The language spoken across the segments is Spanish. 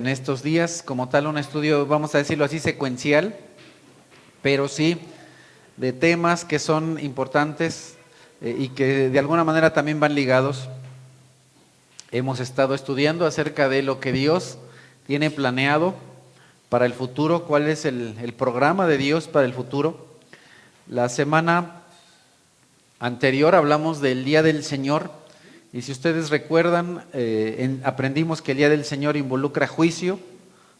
En estos días, como tal, un estudio, vamos a decirlo así, secuencial, pero sí de temas que son importantes y que de alguna manera también van ligados. Hemos estado estudiando acerca de lo que Dios tiene planeado para el futuro, cuál es el programa de Dios para el futuro. La semana anterior hablamos del Día del Señor. Y si ustedes recuerdan, aprendimos que el Día del Señor involucra juicio,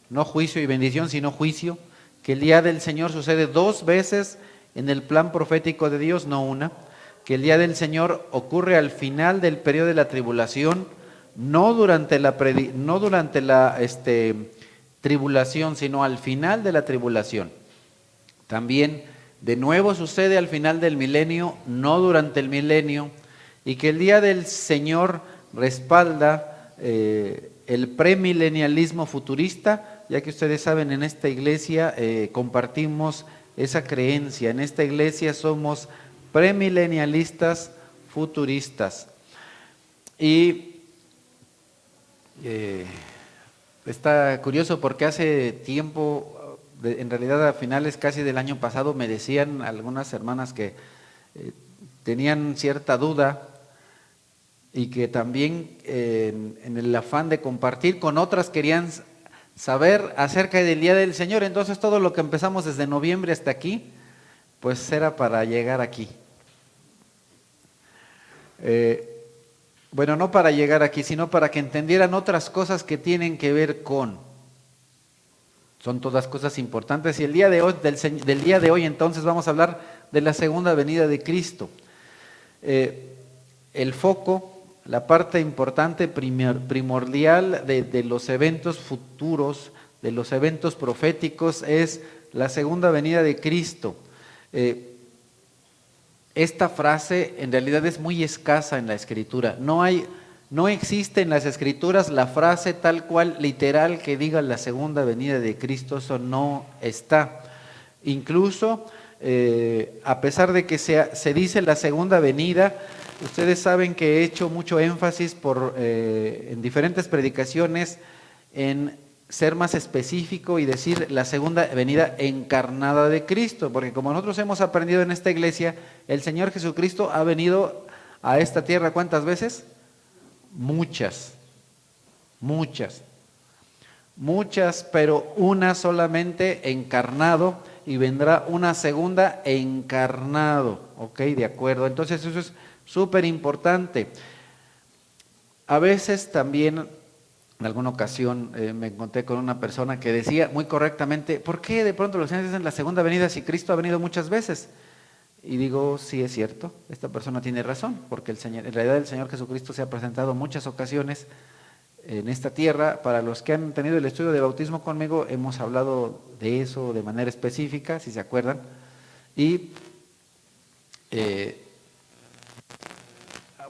no juicio y bendición, sino juicio, que el Día del Señor sucede 2 veces en el plan profético de Dios, no una, que el Día del Señor ocurre al final del periodo de la tribulación, no durante la tribulación, sino al final de la tribulación. También de nuevo sucede al final del milenio, no durante el milenio, y que el Día del Señor respalda el premilenialismo futurista, ya que ustedes saben, en esta iglesia compartimos esa creencia. En esta iglesia somos premilenialistas futuristas. Y está curioso porque hace tiempo, en realidad a finales casi del año pasado, me decían algunas hermanas que tenían cierta duda y que también en el afán de compartir con otras querían saber acerca del Día del Señor. Entonces todo lo que empezamos desde noviembre hasta aquí, pues era para llegar aquí. Bueno, no para llegar aquí, sino para que entendieran otras cosas que tienen que ver con. Son todas cosas importantes. Y el día de hoy, del día de hoy entonces vamos a hablar de la segunda venida de Cristo. El foco, la parte importante, primordial de los eventos futuros, de los eventos proféticos, es la segunda venida de Cristo. Esta frase en realidad es muy escasa en la Escritura. No existe en las Escrituras la frase tal cual, literal, que diga la segunda venida de Cristo. Eso no está. Incluso, a pesar de que se dice la segunda venida, ustedes saben que he hecho mucho énfasis en diferentes predicaciones en ser más específico y decir la segunda venida encarnada de Cristo, porque como nosotros hemos aprendido en esta iglesia, el Señor Jesucristo ha venido a esta tierra ¿cuántas veces? Muchas, pero una solamente encarnado, y vendrá una segunda encarnado, ¿ok? De acuerdo, entonces eso es súper importante. A veces también, en alguna ocasión me encontré con una persona que decía muy correctamente, ¿por qué de pronto los señores dicen la segunda venida si Cristo ha venido muchas veces? Y digo, sí es cierto, esta persona tiene razón, porque en realidad el Señor Jesucristo se ha presentado en muchas ocasiones en esta tierra. Para los que han tenido el estudio de bautismo conmigo, hemos hablado de eso de manera específica, si se acuerdan, y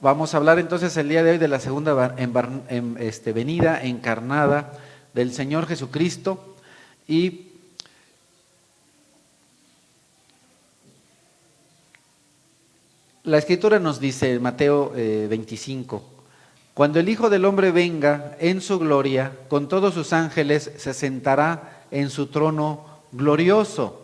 vamos a hablar entonces el día de hoy de la segunda venida encarnada del Señor Jesucristo. Y la Escritura nos dice en Mateo 25, cuando el Hijo del Hombre venga en su gloria, con todos sus ángeles, se sentará en su trono glorioso.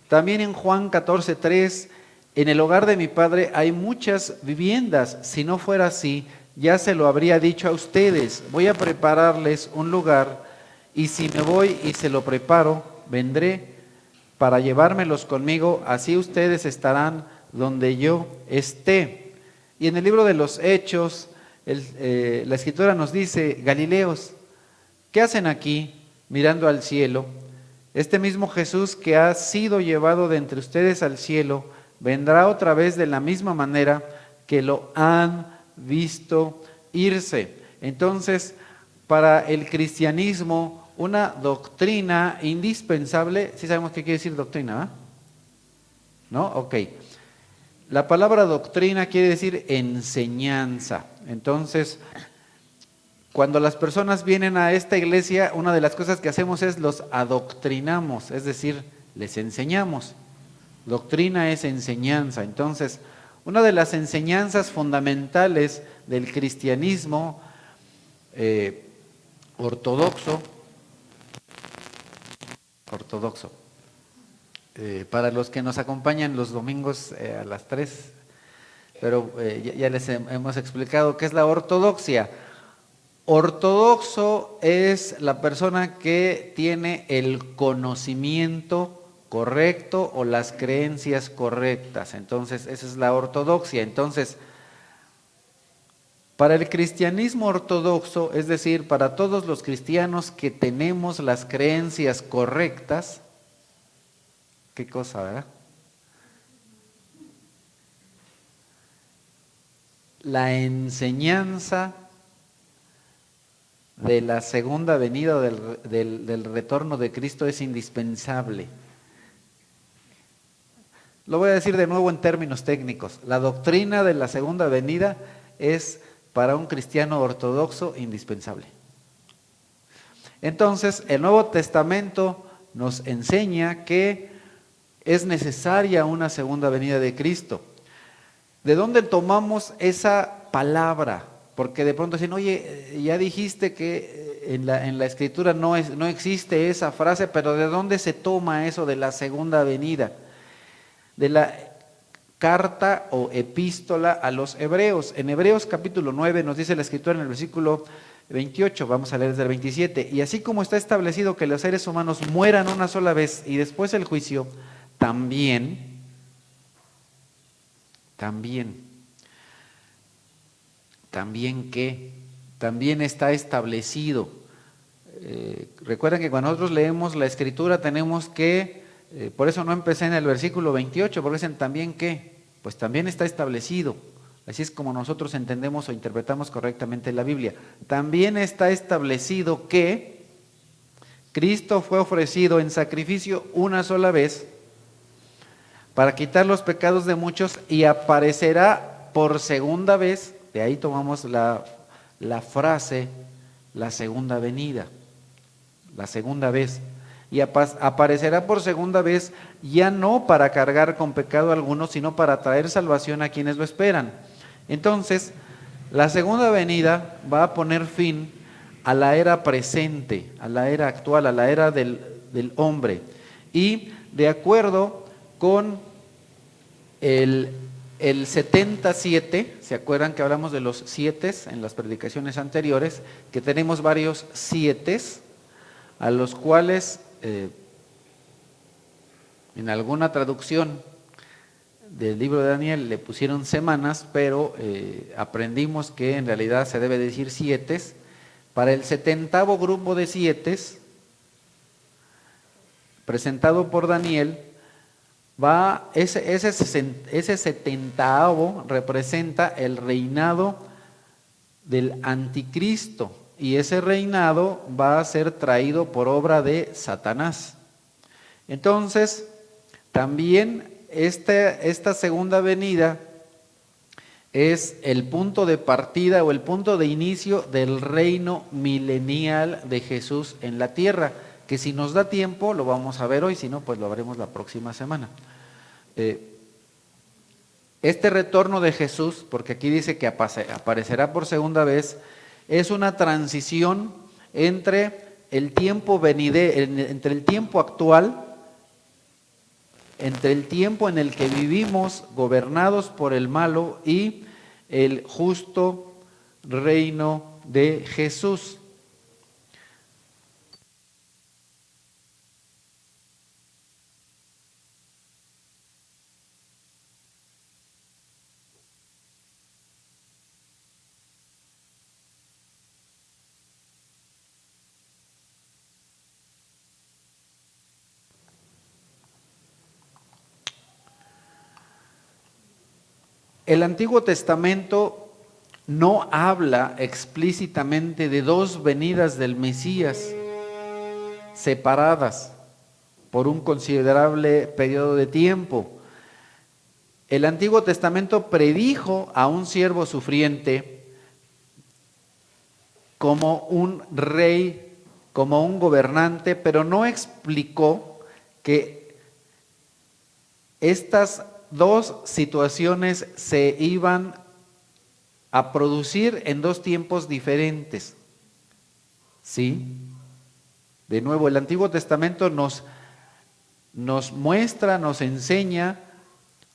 También en Juan 14:3, en el hogar de mi Padre hay muchas viviendas. Si no fuera así, ya se lo habría dicho a ustedes. Voy a prepararles un lugar, y si me voy y se lo preparo, vendré para llevármelos conmigo. Así ustedes estarán donde yo esté. Y en el libro de los Hechos, la Escritura nos dice, Galileos, ¿qué hacen aquí mirando al cielo? Este mismo Jesús que ha sido llevado de entre ustedes al cielo, vendrá otra vez de la misma manera que lo han visto irse. Entonces, para el cristianismo, una doctrina indispensable, ¿sí sabemos qué quiere decir doctrina? ¿Ah? ¿No? Ok. La palabra doctrina quiere decir enseñanza. Entonces, cuando las personas vienen a esta iglesia, una de las cosas que hacemos es los adoctrinamos, es decir, les enseñamos. Doctrina es enseñanza. Entonces, una de las enseñanzas fundamentales del cristianismo ortodoxo ortodoxo. Para los que nos acompañan los domingos a las 3, pero ya les hemos explicado qué es la ortodoxia. Ortodoxo es la persona que tiene el conocimiento correcto o las creencias correctas. Entonces, esa es la ortodoxia. Entonces, para el cristianismo ortodoxo, es decir, para todos los cristianos que tenemos las creencias correctas, qué cosa, ¿verdad? La enseñanza de la segunda venida del retorno de Cristo es indispensable. Lo voy a decir de nuevo en términos técnicos. La doctrina de la segunda venida es para un cristiano ortodoxo indispensable. Entonces, el Nuevo Testamento nos enseña que es necesaria una segunda venida de Cristo. ¿De dónde tomamos esa palabra? Porque de pronto dicen, oye, ya dijiste que en la Escritura no existe esa frase, pero ¿de dónde se toma eso de la segunda venida? De la carta o epístola a los Hebreos. En Hebreos capítulo 9 nos dice la Escritura en el versículo 28, vamos a leer desde el 27, y así como está establecido que los seres humanos mueran una sola vez y después el juicio, también que también está establecido. Recuerden que cuando nosotros leemos la Escritura tenemos que, por eso no empecé en el versículo 28, porque dicen también que, pues también está establecido. Así es como nosotros entendemos o interpretamos correctamente la Biblia. También está establecido que Cristo fue ofrecido en sacrificio una sola vez para quitar los pecados de muchos y aparecerá por segunda vez. De ahí tomamos la frase, la segunda venida, la segunda vez. Y aparecerá por segunda vez, ya no para cargar con pecado alguno, sino para traer salvación a quienes lo esperan. Entonces, la segunda venida va a poner fin a la era presente, a la era actual, a la era del hombre. Y de acuerdo con el 77, ¿se acuerdan que hablamos de los 7 en las predicaciones anteriores? Que tenemos varios 7 a los cuales en alguna traducción del libro de Daniel le pusieron semanas, pero aprendimos que en realidad se debe decir 7. Para el 70º grupo de 7 presentado por Daniel, ese 70º representa el reinado del anticristo, y ese reinado va a ser traído por obra de Satanás. Entonces, también esta segunda venida es el punto de partida o el punto de inicio del reino milenial de Jesús en la tierra, que si nos da tiempo lo vamos a ver hoy, si no, pues lo veremos la próxima semana. Este retorno de Jesús, porque aquí dice que aparecerá por segunda vez, es una transición entre el tiempo entre el tiempo actual, entre el tiempo en el que vivimos gobernados por el malo y el justo reino de Jesús. El Antiguo Testamento no habla explícitamente de dos venidas del Mesías separadas por un considerable periodo de tiempo. El Antiguo Testamento predijo a un siervo sufriente como un rey, como un gobernante, pero no explicó que estas dos situaciones se iban a producir en dos tiempos diferentes. ¿Sí? De nuevo, el Antiguo Testamento nos nos muestra, nos enseña,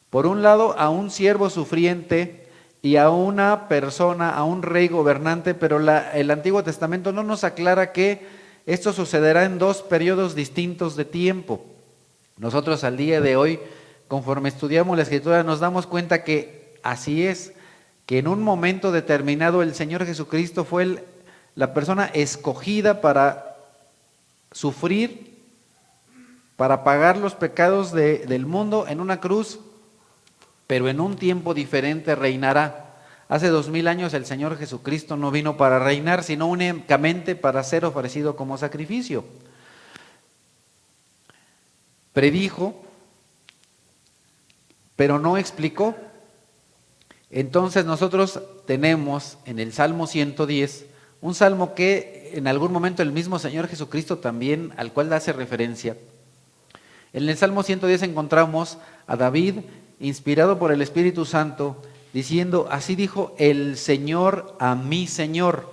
por un lado, a un siervo sufriente y a una persona, a un rey gobernante, pero el Antiguo Testamento no nos aclara que esto sucederá en dos periodos distintos de tiempo. Nosotros al día de hoy, conforme estudiamos la Escritura, nos damos cuenta que así es, que en un momento determinado el Señor Jesucristo fue la persona escogida para sufrir, para pagar los pecados del mundo en una cruz, pero en un tiempo diferente reinará. Hace 2000 años el Señor Jesucristo no vino para reinar, sino únicamente para ser ofrecido como sacrificio. Predijo, pero no explicó. Entonces nosotros tenemos en el Salmo 110, un salmo que en algún momento el mismo Señor Jesucristo también, al cual hace referencia. En el Salmo 110 encontramos a David, inspirado por el Espíritu Santo, diciendo, así dijo el Señor a mi Señor.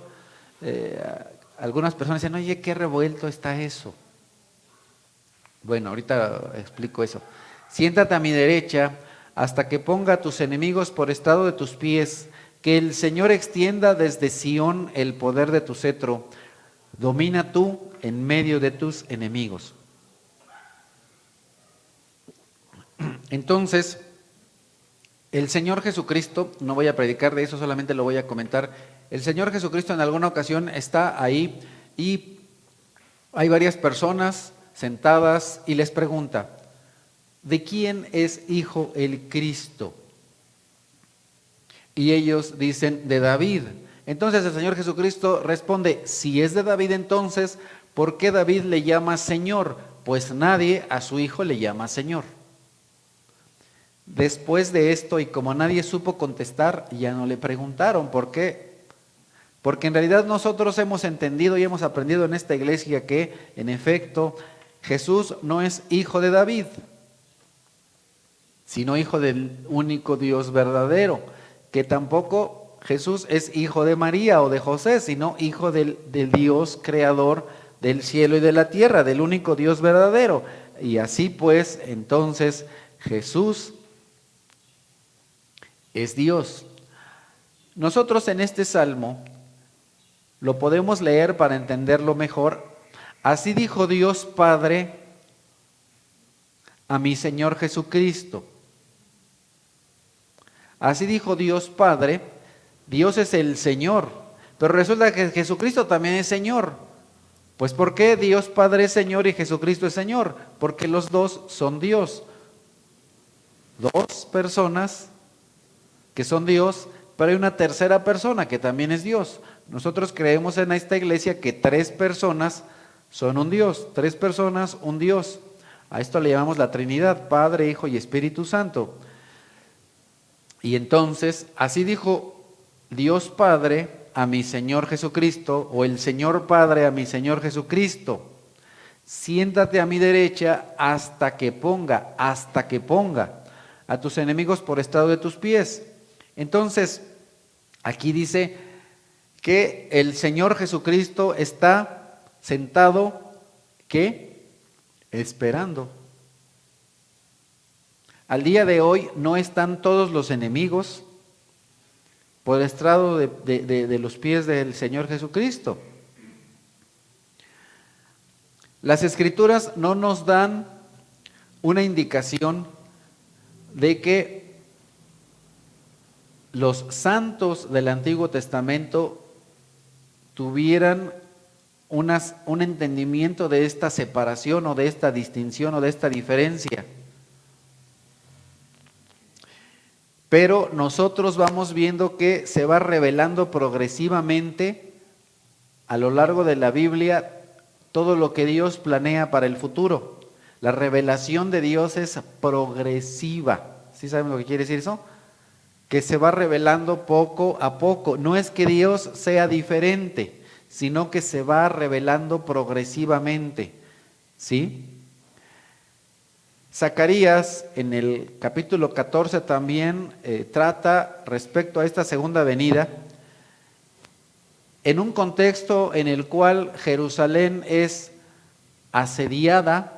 Algunas personas dicen, oye, qué revuelto está eso. Bueno, ahorita explico eso. Siéntate a mi derecha hasta que ponga a tus enemigos por estrado de tus pies, que el Señor extienda desde Sión el poder de tu cetro. Domina tú en medio de tus enemigos. Entonces, el Señor Jesucristo, no voy a predicar de eso, solamente lo voy a comentar. El Señor Jesucristo en alguna ocasión está ahí y hay varias personas sentadas y les pregunta, ¿de quién es hijo el Cristo? Y ellos dicen, de David. Entonces el Señor Jesucristo responde, si es de David entonces, ¿por qué David le llama Señor? Pues nadie a su hijo le llama Señor. Después de esto, y como nadie supo contestar, ya no le preguntaron. ¿Por qué? Porque en realidad nosotros hemos entendido y hemos aprendido en esta iglesia que, en efecto, Jesús no es hijo de David, sino hijo del único Dios verdadero, que tampoco Jesús es hijo de María o de José, sino hijo del Dios creador del cielo y de la tierra, del único Dios verdadero. Y así pues, entonces, Jesús es Dios. Nosotros en este salmo lo podemos leer para entenderlo mejor. Así dijo Dios Padre a mi Señor Jesucristo. Así dijo Dios Padre, Dios es el Señor, pero resulta que Jesucristo también es Señor. Pues ¿por qué Dios Padre es Señor y Jesucristo es Señor? Porque los dos son Dios. Dos personas que son Dios, pero hay una tercera persona que también es Dios. Nosotros creemos en esta iglesia que tres personas son un Dios, tres personas, un Dios. A esto le llamamos la Trinidad, Padre, Hijo y Espíritu Santo. Y entonces, así dijo Dios Padre a mi Señor Jesucristo, o el Señor Padre a mi Señor Jesucristo, siéntate a mi derecha hasta que ponga a tus enemigos por estrado de tus pies. Entonces, aquí dice que el Señor Jesucristo está sentado, ¿qué? Esperando. Al día de hoy no están todos los enemigos por estrado de los pies del Señor Jesucristo. Las Escrituras no nos dan una indicación de que los santos del Antiguo Testamento tuvieran un entendimiento de esta separación o de esta distinción o de esta diferencia. Pero nosotros vamos viendo que se va revelando progresivamente a lo largo de la Biblia todo lo que Dios planea para el futuro. La revelación de Dios es progresiva. ¿Sí saben lo que quiere decir eso? Que se va revelando poco a poco. No es que Dios sea diferente, sino que se va revelando progresivamente. ¿Sí? Zacarías en el capítulo 14 también trata respecto a esta segunda venida, en un contexto en el cual Jerusalén es asediada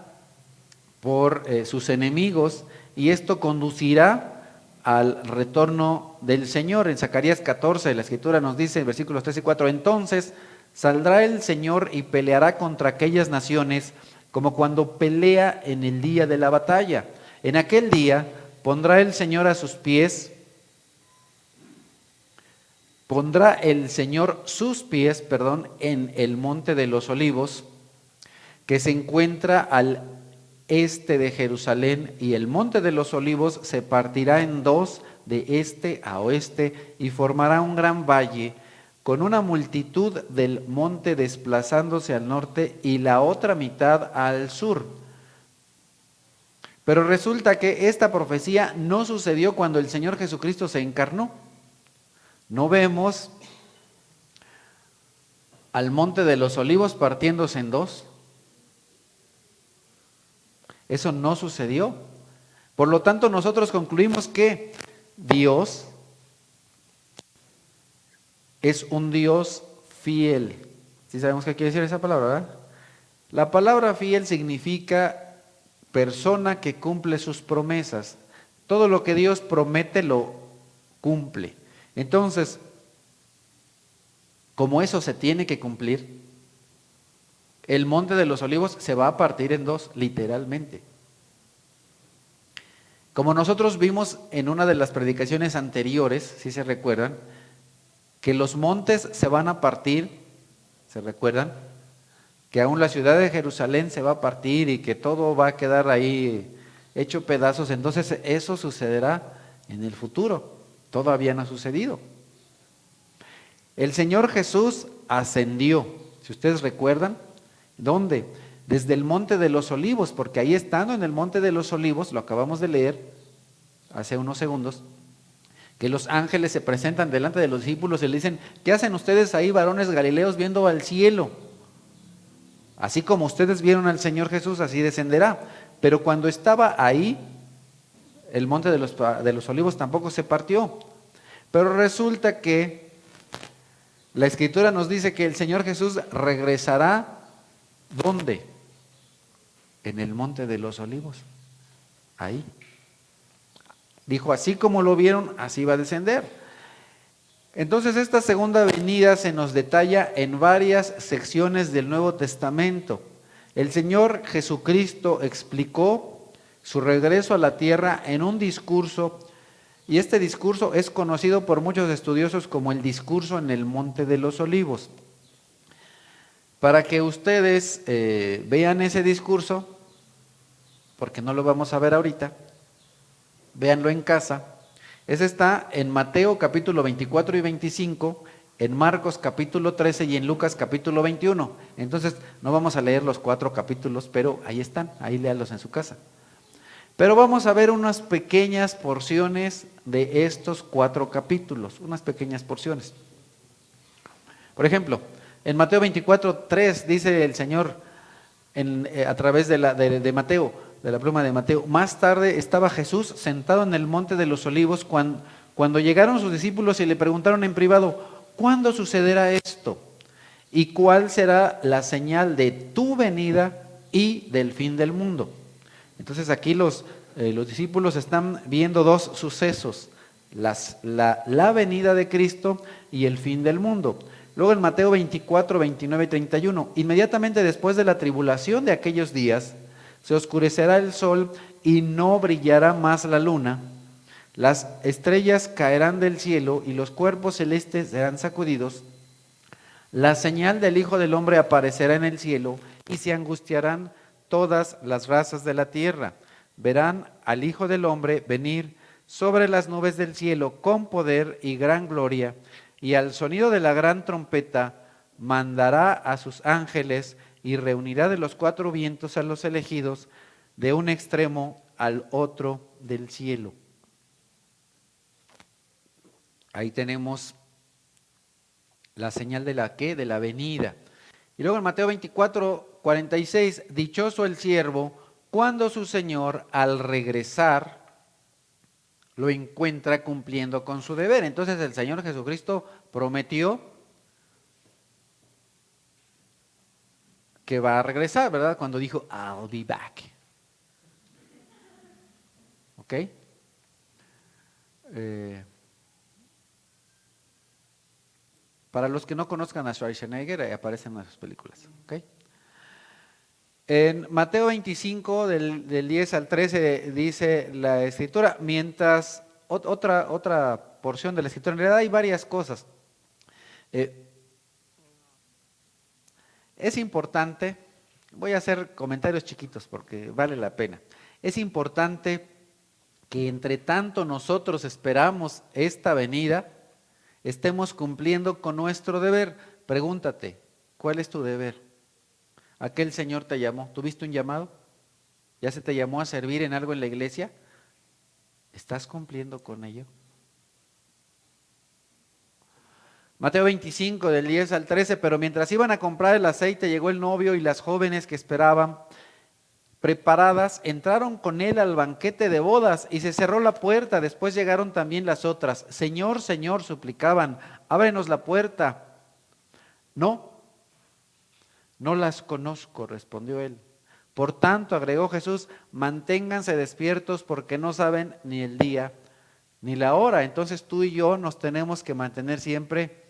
por sus enemigos, y esto conducirá al retorno del Señor. En Zacarías 14, la Escritura nos dice en versículos 3 y 4, entonces saldrá el Señor y peleará contra aquellas naciones como cuando pelea en el día de la batalla. En aquel día pondrá el Señor sus pies, en el monte de los olivos, que se encuentra al este de Jerusalén, y el monte de los olivos se partirá en dos de este a oeste y formará un gran valle, con una multitud del monte desplazándose al norte y la otra mitad al sur. Pero resulta que esta profecía no sucedió cuando el Señor Jesucristo se encarnó. No vemos al monte de los olivos partiéndose en dos. Eso no sucedió. Por lo tanto, nosotros concluimos que Dios es un Dios fiel. ¿Sí sabemos qué quiere decir esa palabra, verdad? La palabra fiel significa persona que cumple sus promesas. Todo lo que Dios promete lo cumple. Entonces, como eso se tiene que cumplir, el monte de los olivos se va a partir en dos, literalmente. Como nosotros vimos en una de las predicaciones anteriores, si se recuerdan, que los montes se van a partir, ¿se recuerdan? Que aún la ciudad de Jerusalén se va a partir y que todo va a quedar ahí hecho pedazos. Entonces eso sucederá en el futuro. Todavía no ha sucedido. El Señor Jesús ascendió, si ustedes recuerdan, ¿dónde? Desde el monte de los olivos, porque ahí estando en el monte de los olivos, lo acabamos de leer hace unos segundos, que los ángeles se presentan delante de los discípulos y le dicen, ¿qué hacen ustedes ahí, varones galileos, viendo al cielo? Así como ustedes vieron al Señor Jesús, así descenderá. Pero cuando estaba ahí, el monte de los olivos tampoco se partió. Pero resulta que la Escritura nos dice que el Señor Jesús regresará, ¿dónde? En el monte de los olivos. Ahí. Dijo, así como lo vieron, así va a descender. Entonces esta segunda venida se nos detalla en varias secciones del Nuevo Testamento. El Señor Jesucristo explicó su regreso a la tierra en un discurso, y este discurso es conocido por muchos estudiosos como el discurso en el Monte de los Olivos. Para que ustedes vean ese discurso, porque no lo vamos a ver ahorita, véanlo en casa. Ese está en Mateo capítulo 24 y 25, en Marcos capítulo 13 y en Lucas capítulo 21. Entonces no vamos a leer los 4 capítulos, pero ahí están, ahí léalos en su casa. Pero vamos a ver unas pequeñas porciones de estos 4 capítulos, unas pequeñas porciones. Por ejemplo, en Mateo 24:3 dice el Señor a través de Mateo, de la pluma de Mateo, más tarde estaba Jesús sentado en el monte de los olivos cuando llegaron sus discípulos y le preguntaron en privado, ¿cuándo sucederá esto? ¿Y cuál será la señal de tu venida y del fin del mundo? Entonces aquí los discípulos están viendo dos sucesos, la venida de Cristo y el fin del mundo. Luego en Mateo 24, 29 y 31, inmediatamente después de la tribulación de aquellos días, se oscurecerá el sol y no brillará más la luna. Las estrellas caerán del cielo y los cuerpos celestes serán sacudidos. La señal del Hijo del Hombre aparecerá en el cielo y se angustiarán todas las razas de la tierra. Verán al Hijo del Hombre venir sobre las nubes del cielo con poder y gran gloria, y al sonido de la gran trompeta mandará a sus ángeles y reunirá de los 4 vientos a los elegidos de un extremo al otro del cielo. Ahí tenemos la señal de la ¿qué? De la venida. Y luego en Mateo 24, 46, dichoso el siervo cuando su Señor al regresar lo encuentra cumpliendo con su deber. Entonces el Señor Jesucristo prometió que va a regresar, ¿verdad? Cuando dijo, I'll be back. ¿ok? Para los que no conozcan a Schwarzenegger, aparecen en sus películas, ¿ok? En Mateo 25, del 10 al 13, dice la Escritura, mientras otra porción de la Escritura, en realidad hay varias cosas. Es importante, voy a hacer comentarios chiquitos porque vale la pena. Es importante que entre tanto nosotros esperamos esta venida, estemos cumpliendo con nuestro deber. Pregúntate, ¿cuál es tu deber? ¿Aquel Señor te llamó? ¿Tuviste un llamado? ¿Ya se te llamó a servir en algo en la iglesia? ¿Estás cumpliendo con ello? Mateo 25, del 10 al 13, pero mientras iban a comprar el aceite, llegó el novio y las jóvenes que esperaban preparadas entraron con él al banquete de bodas y se cerró la puerta. Después llegaron también las otras. Señor, Señor, suplicaban, ábrenos la puerta. No, no las conozco, respondió él. Por tanto, agregó Jesús, manténganse despiertos porque no saben ni el día ni la hora. Entonces tú y yo nos tenemos que mantener siempre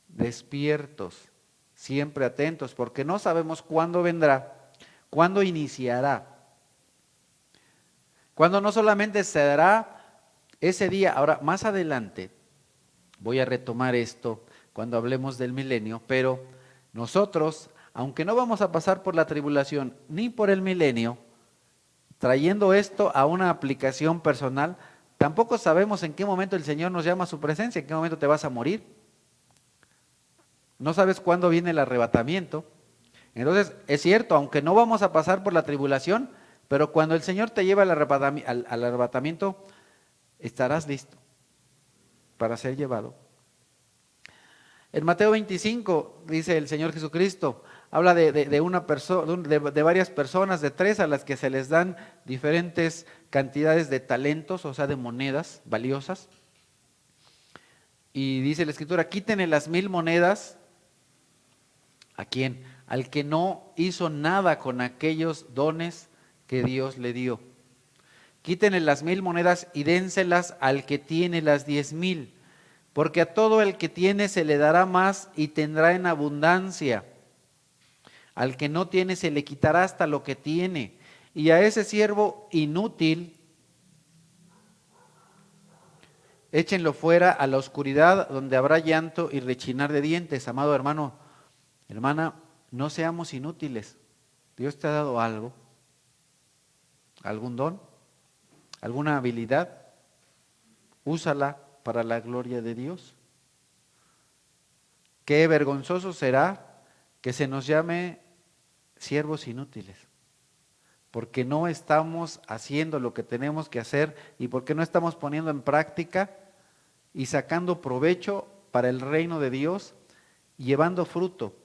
despiertos, siempre atentos, porque no sabemos cuándo vendrá, cuándo iniciará, cuándo no solamente se dará ese día. Ahora, más adelante, voy a retomar esto cuando hablemos del milenio, pero nosotros, aunque no vamos a pasar por la tribulación ni por el milenio, trayendo esto a una aplicación personal, tampoco sabemos en qué momento el Señor nos llama a su presencia, en qué momento te vas a morir. No sabes cuándo viene el arrebatamiento. Entonces, es cierto, aunque no vamos a pasar por la tribulación, pero cuando el Señor te lleva al arrebatamiento, estarás listo para ser llevado. En Mateo 25 dice el Señor Jesucristo, habla de una persona, de varias personas, de tres a las que se les dan diferentes cantidades de talentos, o sea, de monedas valiosas. Y dice la Escritura, quítenle las 1000 monedas. ¿A quién? Al que no hizo nada con aquellos dones que Dios le dio. Quítenle las 1000 monedas y dénselas al que tiene las 10,000. Porque a todo el que tiene se le dará más y tendrá en abundancia. Al que no tiene se le quitará hasta lo que tiene. Y a ese siervo inútil, échenlo fuera a la oscuridad donde habrá llanto y rechinar de dientes. Amado hermano, hermana, no seamos inútiles. Dios te ha dado algo, algún don, alguna habilidad. Úsala para la gloria de Dios. Qué vergonzoso será que se nos llame siervos inútiles, porque no estamos haciendo lo que tenemos que hacer y porque no estamos poniendo en práctica y sacando provecho para el reino de Dios, llevando fruto.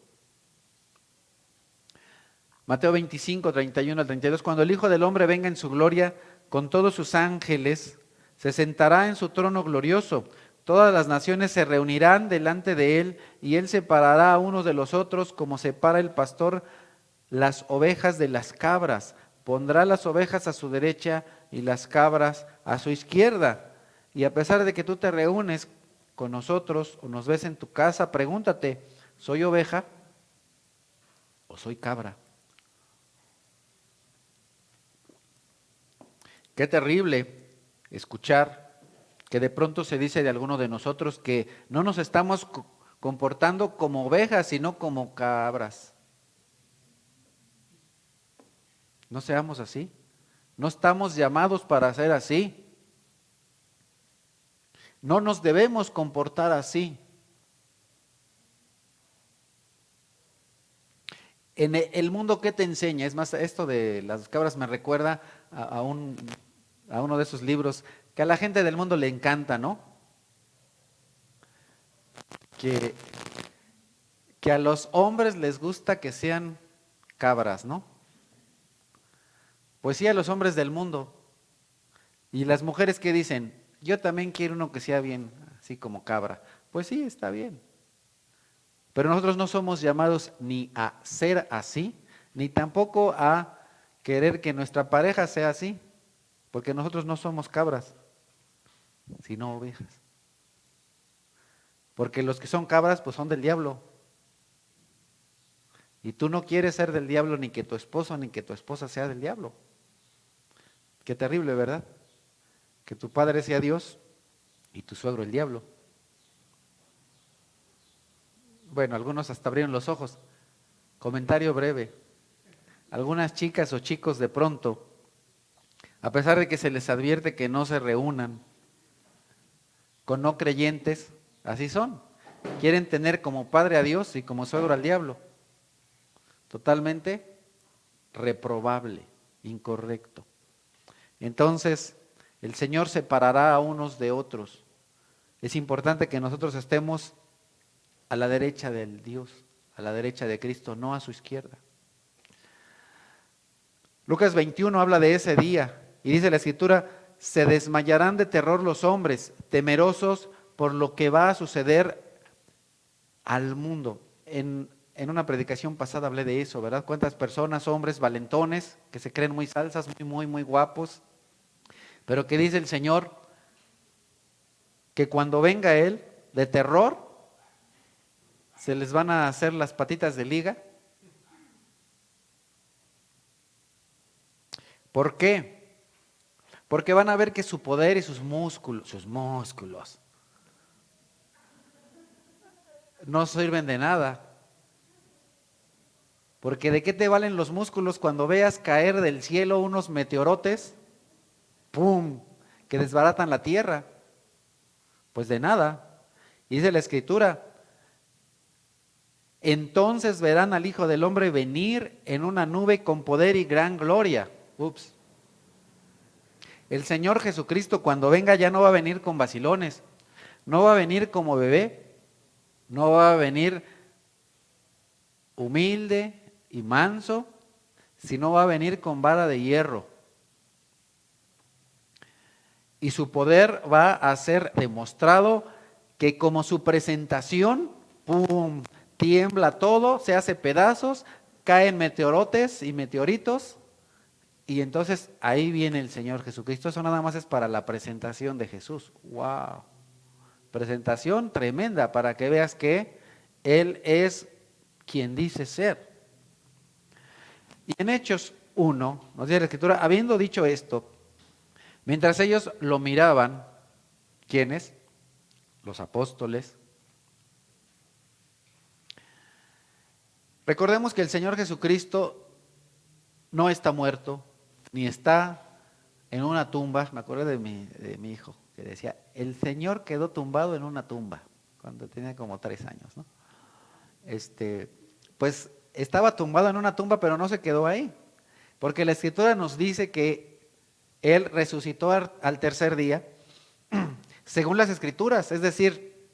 Mateo 25, 31 al 32, cuando el Hijo del Hombre venga en su gloria con todos sus ángeles, se sentará en su trono glorioso. Todas las naciones se reunirán delante de él y él separará a unos de los otros como separa el pastor las ovejas de las cabras. Pondrá las ovejas a su derecha y las cabras a su izquierda. Y a pesar de que tú te reúnes con nosotros o nos ves en tu casa, pregúntate, ¿soy oveja o soy cabra? Qué terrible escuchar que de pronto se dice de alguno de nosotros que no nos estamos comportando como ovejas, sino como cabras. No seamos así. No estamos llamados para ser así. No nos debemos comportar así. En el mundo, ¿qué te enseña? Es más, esto de las cabras me recuerda a uno de esos libros que a la gente del mundo le encanta, ¿no? Que a los hombres les gusta que sean cabras, ¿no? Pues sí, a los hombres del mundo. Y las mujeres que dicen, yo también quiero uno que sea bien, así como cabra. Pues sí, está bien. Pero nosotros no somos llamados ni a ser así, ni tampoco a querer que nuestra pareja sea así. Porque nosotros no somos cabras, sino ovejas. Porque los que son cabras, pues son del diablo. Y tú no quieres ser del diablo, ni que tu esposo ni que tu esposa sea del diablo. Qué terrible, ¿verdad? Que tu padre sea Dios y tu suegro el diablo. Bueno, algunos hasta abrieron los ojos. Comentario breve. Algunas chicas o chicos de pronto, a pesar de que se les advierte que no se reúnan con no creyentes, así son. Quieren tener como padre a Dios y como suegro al diablo. Totalmente reprobable, incorrecto. Entonces, el Señor separará a unos de otros. Es importante que nosotros estemos a la derecha del Dios, a la derecha de Cristo, no a su izquierda. Lucas 21 habla de ese día y dice la Escritura, se desmayarán de terror los hombres, temerosos por lo que va a suceder al mundo. En una predicación pasada hablé de eso, ¿verdad? Cuántas personas, hombres valentones, que se creen muy salsas, muy guapos, pero que dice el Señor que cuando venga Él de terror, se les van a hacer las patitas de liga. ¿Por qué? Porque van a ver que su poder y sus músculos no sirven de nada. Porque ¿de qué te valen los músculos cuando veas caer del cielo unos meteorotes? ¡Pum! Que desbaratan la tierra. Pues de nada. Y dice la Escritura, entonces verán al Hijo del Hombre venir en una nube con poder y gran gloria. Ups. El Señor Jesucristo cuando venga ya no va a venir con vacilones, no va a venir como bebé, no va a venir humilde y manso, sino va a venir con vara de hierro. Y su poder va a ser demostrado que como su presentación, ¡pum!, tiembla todo, se hace pedazos, caen meteorotes y meteoritos. Y entonces ahí viene el Señor Jesucristo. Eso nada más es para la presentación de Jesús. ¡Wow! Presentación tremenda para que veas que Él es quien dice ser. Y en Hechos 1, nos dice la Escritura, habiendo dicho esto, mientras ellos lo miraban, ¿quiénes? Los apóstoles. Recordemos que el Señor Jesucristo no está muerto, ni está en una tumba. Me acuerdo de mi hijo, que decía, el Señor quedó tumbado en una tumba, cuando tenía como 3 años, ¿no? Pues estaba tumbado en una tumba, pero no se quedó ahí, porque la Escritura nos dice que Él resucitó al tercer día, según las Escrituras, es decir,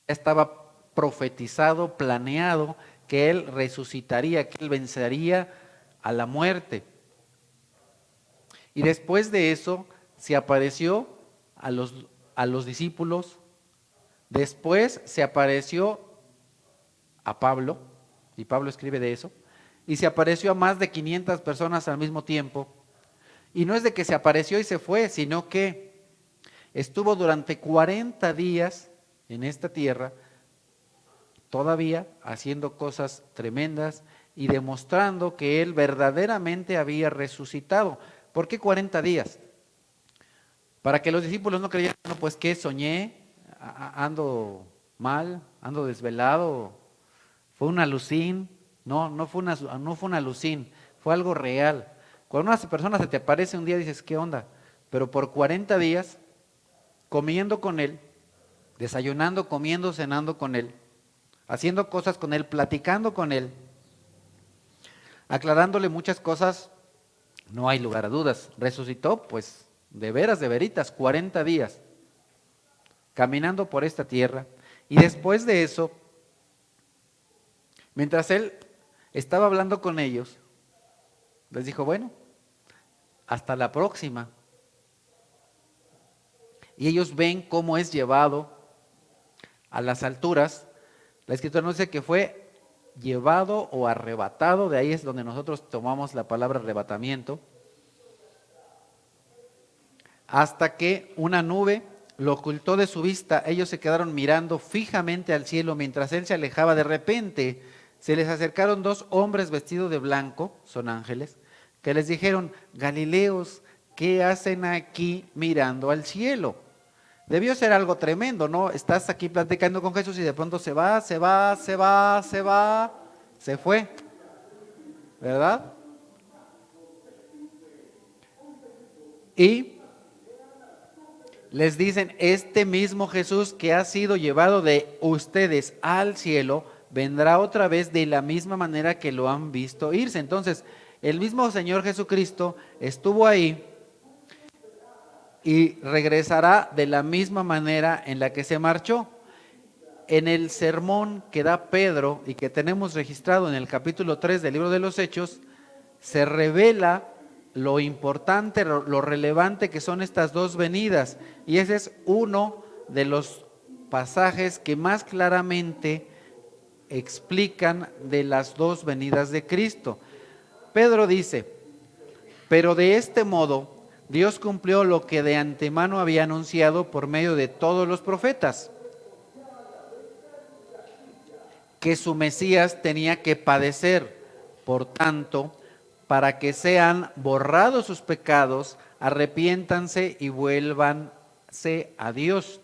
estaba profetizado, planeado, que Él resucitaría, que Él vencería a la muerte. Y después de eso se apareció a los discípulos, después se apareció a Pablo, y Pablo escribe de eso, y se apareció a más de 500 personas al mismo tiempo. Y no es de que se apareció y se fue, sino que estuvo durante 40 días en esta tierra, todavía haciendo cosas tremendas y demostrando que Él verdaderamente había resucitado. ¿Por qué 40 días? Para que los discípulos no creyeran, no, pues que soñé, ando mal, ando desvelado, fue un alucín. No, no fue un alucín, fue algo real. Cuando una persona se te aparece un día dices, ¿qué onda? Pero por 40 días, comiendo con Él, desayunando, comiendo, cenando con Él, haciendo cosas con Él, platicando con Él, aclarándole muchas cosas, no hay lugar a dudas. Resucitó, pues, de veras, de veritas, 40 días, caminando por esta tierra. Y después de eso, mientras Él estaba hablando con ellos, les dijo, bueno, hasta la próxima. Y ellos ven cómo es llevado a las alturas. La Escritura nos dice que fue llevado o arrebatado, de ahí es donde nosotros tomamos la palabra arrebatamiento. hasta que una nube lo ocultó de su vista. Ellos se quedaron mirando fijamente al cielo mientras él se alejaba. De repente se les acercaron dos hombres vestidos de blanco, son ángeles, que les dijeron: Galileos, ¿qué hacen aquí mirando al cielo? Debió ser algo tremendo, ¿no? Estás aquí platicando con Jesús y de pronto se fue, ¿verdad? Y les dicen: este mismo Jesús que ha sido llevado de ustedes al cielo, vendrá otra vez de la misma manera que lo han visto irse. Entonces, el mismo Señor Jesucristo estuvo ahí y regresará de la misma manera en la que se marchó. En el sermón que da Pedro y que tenemos registrado en el capítulo 3 del libro de los Hechos, se revela lo importante, lo relevante que son estas dos venidas. Y ese es uno de los pasajes que más claramente explican de las dos venidas de Cristo. Pedro dice: pero de este modo Dios cumplió lo que de antemano había anunciado por medio de todos los profetas, que su Mesías tenía que padecer. Por tanto, para que sean borrados sus pecados, arrepiéntanse y vuélvanse a Dios,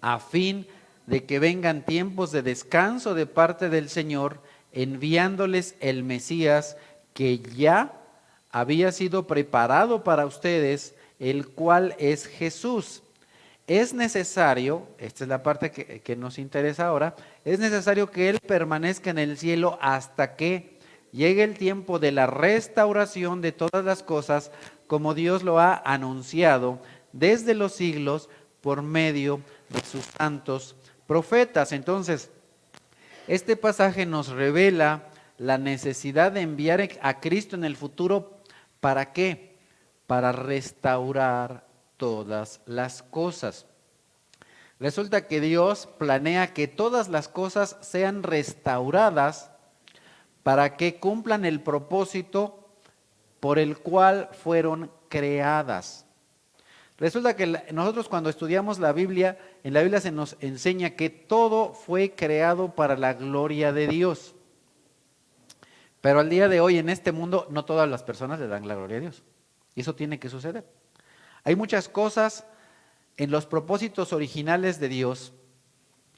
a fin de que vengan tiempos de descanso de parte del Señor, enviándoles el Mesías que ya había sido preparado para ustedes, el cual es Jesús. Es necesario, esta es la parte que nos interesa ahora, es necesario que Él permanezca en el cielo hasta que llegue el tiempo de la restauración de todas las cosas, como Dios lo ha anunciado desde los siglos por medio de sus santos profetas. Entonces, este pasaje nos revela la necesidad de enviar a Cristo en el futuro. ¿Para qué? Para restaurar todas las cosas. Resulta que Dios planea que todas las cosas sean restauradas para que cumplan el propósito por el cual fueron creadas. Resulta que nosotros cuando estudiamos la Biblia, en la Biblia se nos enseña que todo fue creado para la gloria de Dios. Pero al día de hoy en este mundo no todas las personas le dan la gloria a Dios. Y eso tiene que suceder. Hay muchas cosas en los propósitos originales de Dios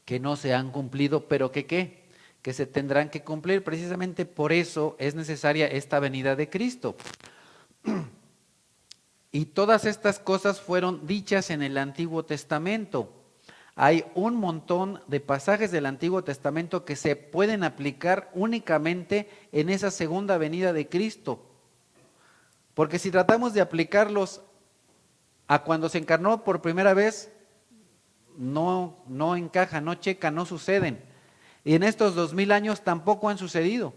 que no se han cumplido, pero que se tendrán que cumplir. Precisamente por eso es necesaria esta venida de Cristo. Y todas estas cosas fueron dichas en el Antiguo Testamento. Hay un montón de pasajes del Antiguo Testamento que se pueden aplicar únicamente en esa segunda venida de Cristo. Porque si tratamos de aplicarlos a cuando se encarnó por primera vez, no encaja, no checa, no suceden. Y en estos 2000 años tampoco han sucedido.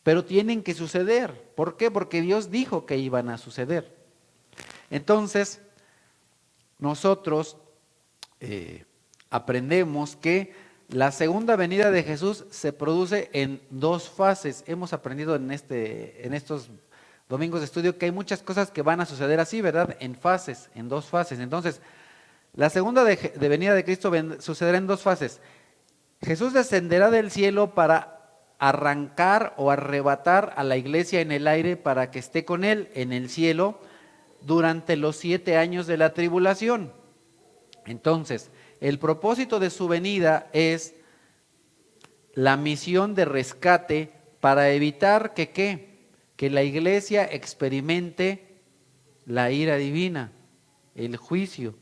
Pero tienen que suceder. ¿Por qué? Porque Dios dijo que iban a suceder. Entonces, nosotros aprendemos que la segunda venida de Jesús se produce en dos fases. Hemos aprendido en estos domingos de estudio que hay muchas cosas que van a suceder así, ¿verdad? En fases, en dos fases. Entonces, la segunda venida de Cristo sucederá en dos fases. Jesús descenderá del cielo para arrancar o arrebatar a la iglesia en el aire para que esté con Él en el cielo durante los 7 años de la tribulación. Entonces, el propósito de su venida es la misión de rescate para evitar que la iglesia experimente la ira divina, el juicio.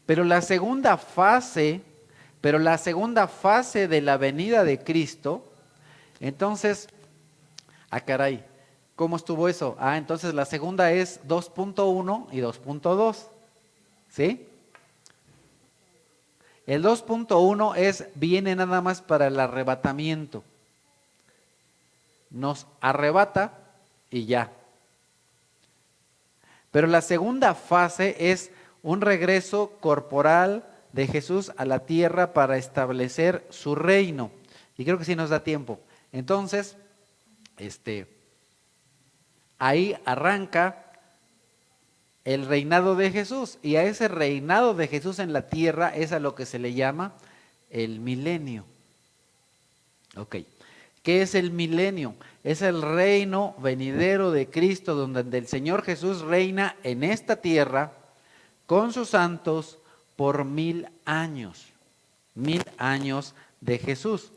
Pero la segunda fase de la venida de Cristo, entonces, caray, ¿cómo estuvo eso? Entonces la segunda es 2.1 y 2.2, ¿sí? El 2.1 viene nada más para el arrebatamiento. Nos arrebata y ya. Pero la segunda fase es un regreso corporal de Jesús a la tierra para establecer su reino. Y creo que sí nos da tiempo. Entonces, ahí arranca el reinado de Jesús. Y a ese reinado de Jesús en la tierra es a lo que se le llama el milenio. Ok. ¿Qué es el milenio? Es el reino venidero de Cristo, donde el Señor Jesús reina en esta tierra con sus santos por 1000 años. 1000 años de Jesús.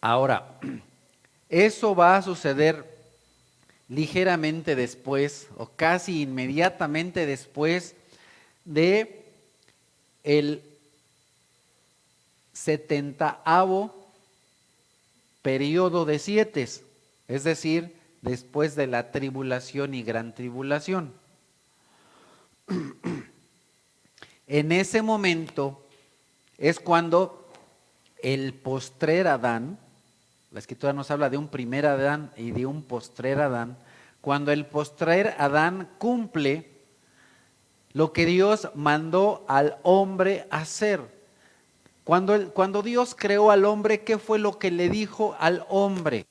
Ahora, eso va a suceder ligeramente después o casi inmediatamente después de el 70º periodo de 7, es decir, después de la tribulación y gran tribulación. En ese momento es cuando el postrer Adán, la Escritura nos habla de un primer Adán y de un postrer Adán, cuando el postrer Adán cumple lo que Dios mandó al hombre hacer. Cuando Dios creó al hombre, ¿qué fue lo que le dijo al hombre?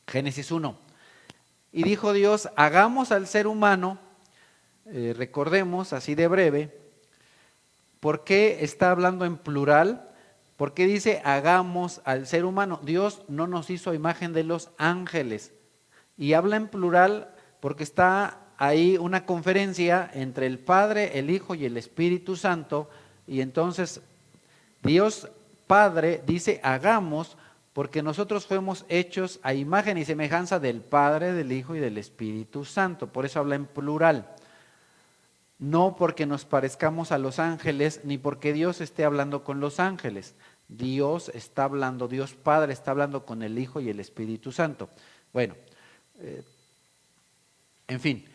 Génesis 1. Y dijo Dios, hagamos al ser humano, recordemos así de breve, ¿por qué está hablando en plural? ¿Por qué dice hagamos al ser humano? Dios no nos hizo a imagen de los ángeles. Y habla en plural porque está ahí una conferencia entre el Padre, el Hijo y el Espíritu Santo. Y entonces Dios Padre dice hagamos porque nosotros fuimos hechos a imagen y semejanza del Padre, del Hijo y del Espíritu Santo. Por eso habla en plural. No porque nos parezcamos a los ángeles, ni porque Dios esté hablando con los ángeles. Dios está hablando, Dios Padre está hablando con el Hijo y el Espíritu Santo. Bueno, en fin.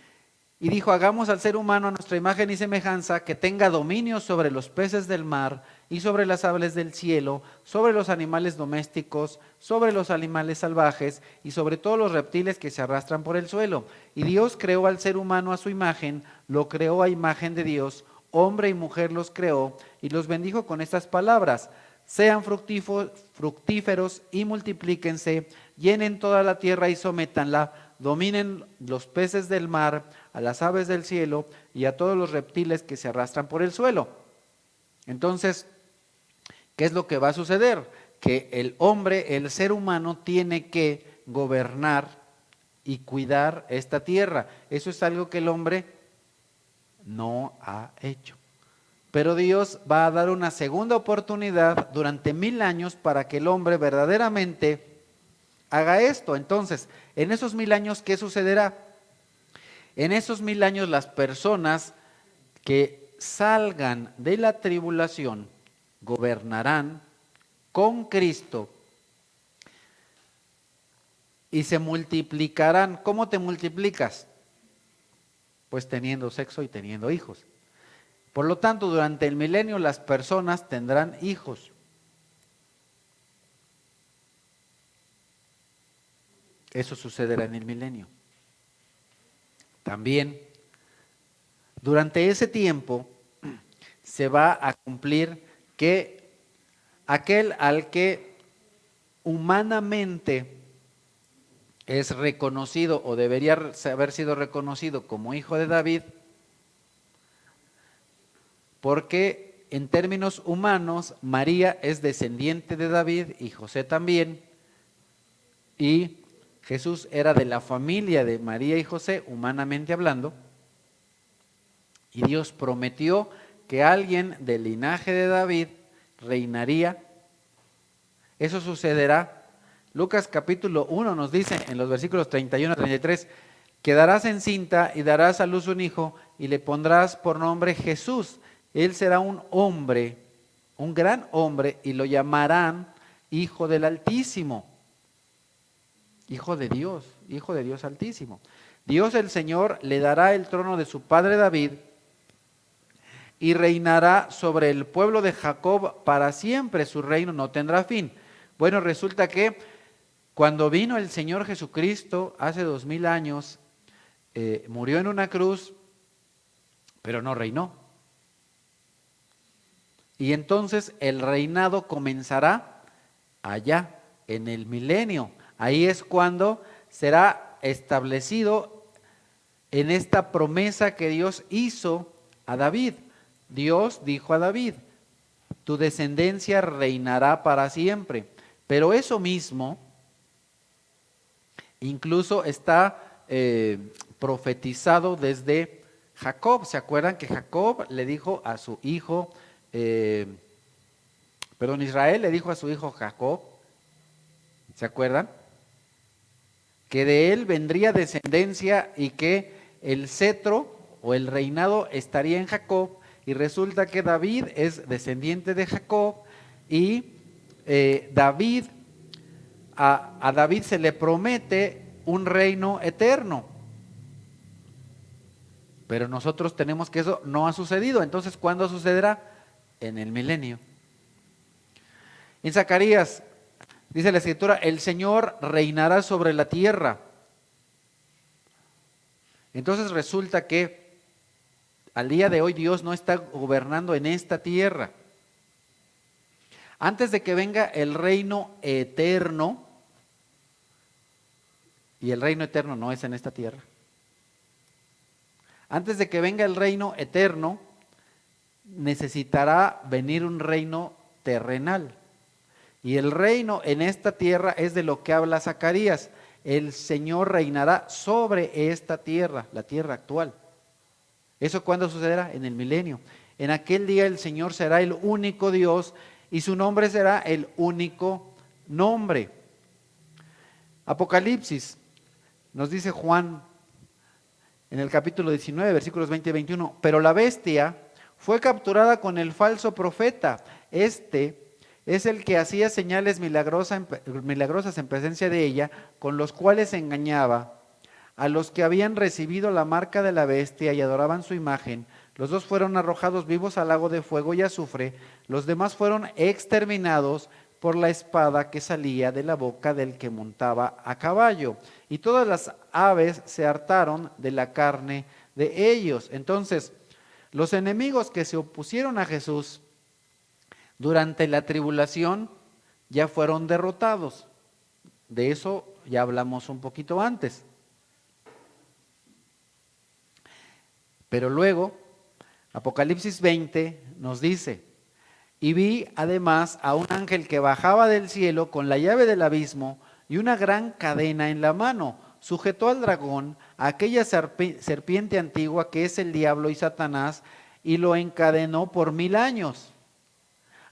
Y dijo, hagamos al ser humano a nuestra imagen y semejanza, que tenga dominio sobre los peces del mar y sobre las aves del cielo, sobre los animales domésticos, sobre los animales salvajes y sobre todos los reptiles que se arrastran por el suelo. Y Dios creó al ser humano a su imagen, lo creó a imagen de Dios, hombre y mujer los creó y los bendijo con estas palabras: sean fructíferos y multiplíquense, llenen toda la tierra y sométanla, dominen los peces del mar, a las aves del cielo y a todos los reptiles que se arrastran por el suelo. Entonces, ¿qué es lo que va a suceder? Que el hombre, el ser humano, tiene que gobernar y cuidar esta tierra. Eso es algo que el hombre no ha hecho. Pero Dios va a dar una segunda oportunidad durante 1000 años para que el hombre verdaderamente haga esto. Entonces, en esos 1000 años, ¿qué sucederá? En esos 1000 años las personas que salgan de la tribulación gobernarán con Cristo y se multiplicarán. ¿Cómo te multiplicas? Pues teniendo sexo y teniendo hijos. Por lo tanto, durante el milenio las personas tendrán hijos. Eso sucederá en el milenio. También, durante ese tiempo, se va a cumplir que aquel al que humanamente es reconocido o debería haber sido reconocido como hijo de David, porque en términos humanos María es descendiente de David y José también, y Jesús era de la familia de María y José, humanamente hablando, y Dios prometió que alguien del linaje de David reinaría. Eso sucederá. Lucas capítulo 1 nos dice en los versículos 31 a 33, quedarás encinta y darás a luz un hijo y le pondrás por nombre Jesús. Él será un hombre, un gran hombre, y lo llamarán Hijo del Altísimo. Hijo de Dios Altísimo. Dios el Señor le dará el trono de su padre David y reinará sobre el pueblo de Jacob para siempre. Su reino no tendrá fin. Bueno, resulta que cuando vino el Señor Jesucristo hace 2000 años, murió en una cruz, pero no reinó. Y entonces el reinado comenzará allá, en el milenio. Ahí es cuando será establecido en esta promesa que Dios hizo a David. Dios dijo a David: tu descendencia reinará para siempre. Pero eso mismo incluso está profetizado desde Jacob. ¿Se acuerdan que Jacob le dijo a su hijo, Israel le dijo a su hijo Jacob, ¿se acuerdan? Que de él vendría descendencia y que el cetro o el reinado estaría en Jacob, y resulta que David es descendiente de Jacob, y a David se le promete un reino eterno. Pero nosotros tenemos que eso no ha sucedido. Entonces, ¿cuándo sucederá? En el milenio. En Zacarías dice la Escritura: el Señor reinará sobre la tierra. Entonces resulta que al día de hoy Dios no está gobernando en esta tierra. Antes de que venga el reino eterno, y el reino eterno no es en esta tierra, antes de que venga el reino eterno, necesitará venir un reino terrenal. Y el reino en esta tierra es de lo que habla Zacarías. El Señor reinará sobre esta tierra, la tierra actual. ¿Eso cuándo sucederá? En el milenio. En aquel día el Señor será el único Dios y su nombre será el único nombre. Apocalipsis, nos dice Juan en el capítulo 19, versículos 20 y 21, pero la bestia fue capturada con el falso profeta. Este es el que hacía señales milagrosas en presencia de ella, con los cuales engañaba a los que habían recibido la marca de la bestia y adoraban su imagen. Los dos fueron arrojados vivos al lago de fuego y azufre. Los demás fueron exterminados por la espada que salía de la boca del que montaba a caballo. Y todas las aves se hartaron de la carne de ellos. Entonces, los enemigos que se opusieron a Jesús durante la tribulación ya fueron derrotados. De eso ya hablamos un poquito antes. Pero luego, Apocalipsis 20 nos dice: y vi además a un ángel que bajaba del cielo con la llave del abismo y una gran cadena en la mano. Sujetó al dragón, a aquella serpiente antigua que es el diablo y Satanás, y lo encadenó por 1000 años.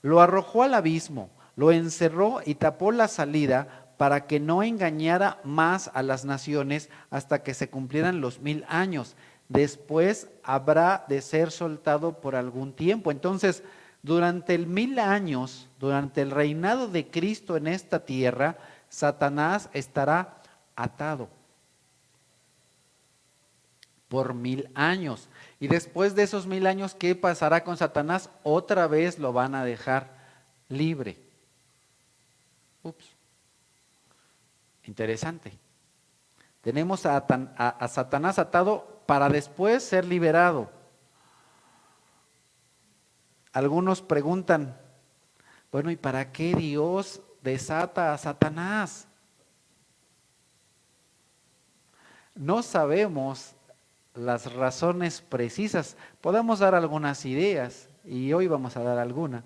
Lo arrojó al abismo, lo encerró y tapó la salida para que no engañara más a las naciones hasta que se cumplieran los 1000 años. Después habrá de ser soltado por algún tiempo. Entonces, durante el 1000 años, durante el reinado de Cristo en esta tierra, Satanás estará atado por 1000 años. Y después de esos 1000 años, ¿qué pasará con Satanás? Otra vez lo van a dejar libre. Interesante. Tenemos a Satanás atado para después ser liberado. Algunos preguntan, bueno, ¿y para qué Dios desata a Satanás? No sabemos las razones precisas. Podemos dar algunas ideas y hoy vamos a dar alguna.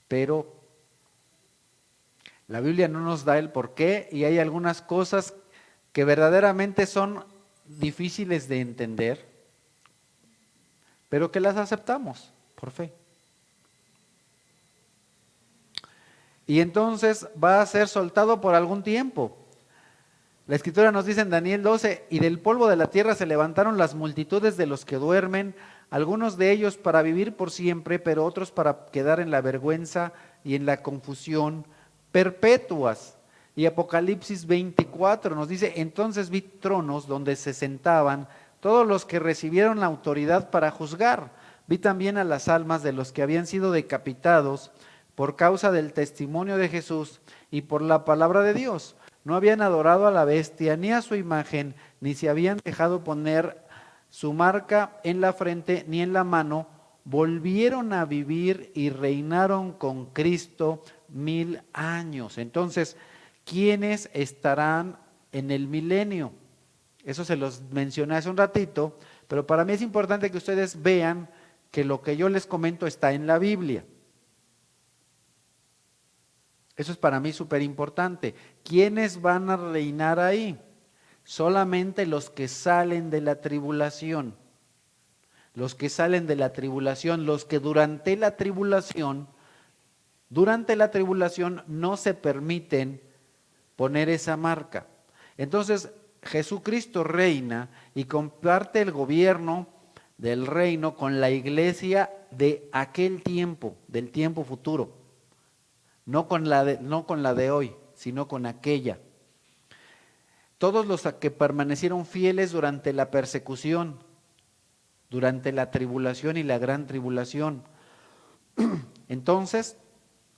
Pero la Biblia no nos da el porqué y hay algunas cosas que verdaderamente son difíciles de entender, pero que las aceptamos por fe. Y entonces va a ser soltado por algún tiempo. La Escritura nos dice en Daniel 12, y del polvo de la tierra se levantaron las multitudes de los que duermen, algunos de ellos para vivir por siempre, pero otros para quedar en la vergüenza y en la confusión perpetuas. Y Apocalipsis 24 nos dice, entonces vi tronos donde se sentaban todos los que recibieron la autoridad para juzgar. Vi también a las almas de los que habían sido decapitados por causa del testimonio de Jesús y por la palabra de Dios. No habían adorado a la bestia ni a su imagen, ni se habían dejado poner su marca en la frente ni en la mano. Volvieron a vivir y reinaron con Cristo 1000 años. Entonces, ¿quiénes estarán en el milenio? Eso se los mencioné hace un ratito, pero para mí es importante que ustedes vean que lo que yo les comento está en la Biblia. Eso es para mí súper importante. ¿Quiénes van a reinar ahí? Solamente los que salen de la tribulación. Los que salen de la tribulación, los que durante la tribulación no se permiten poner esa marca. Entonces, Jesucristo reina y comparte el gobierno del reino con la iglesia de aquel tiempo, del tiempo futuro. No con la de hoy, sino con aquella. Todos los que permanecieron fieles durante la persecución, durante la tribulación y la gran tribulación. Entonces,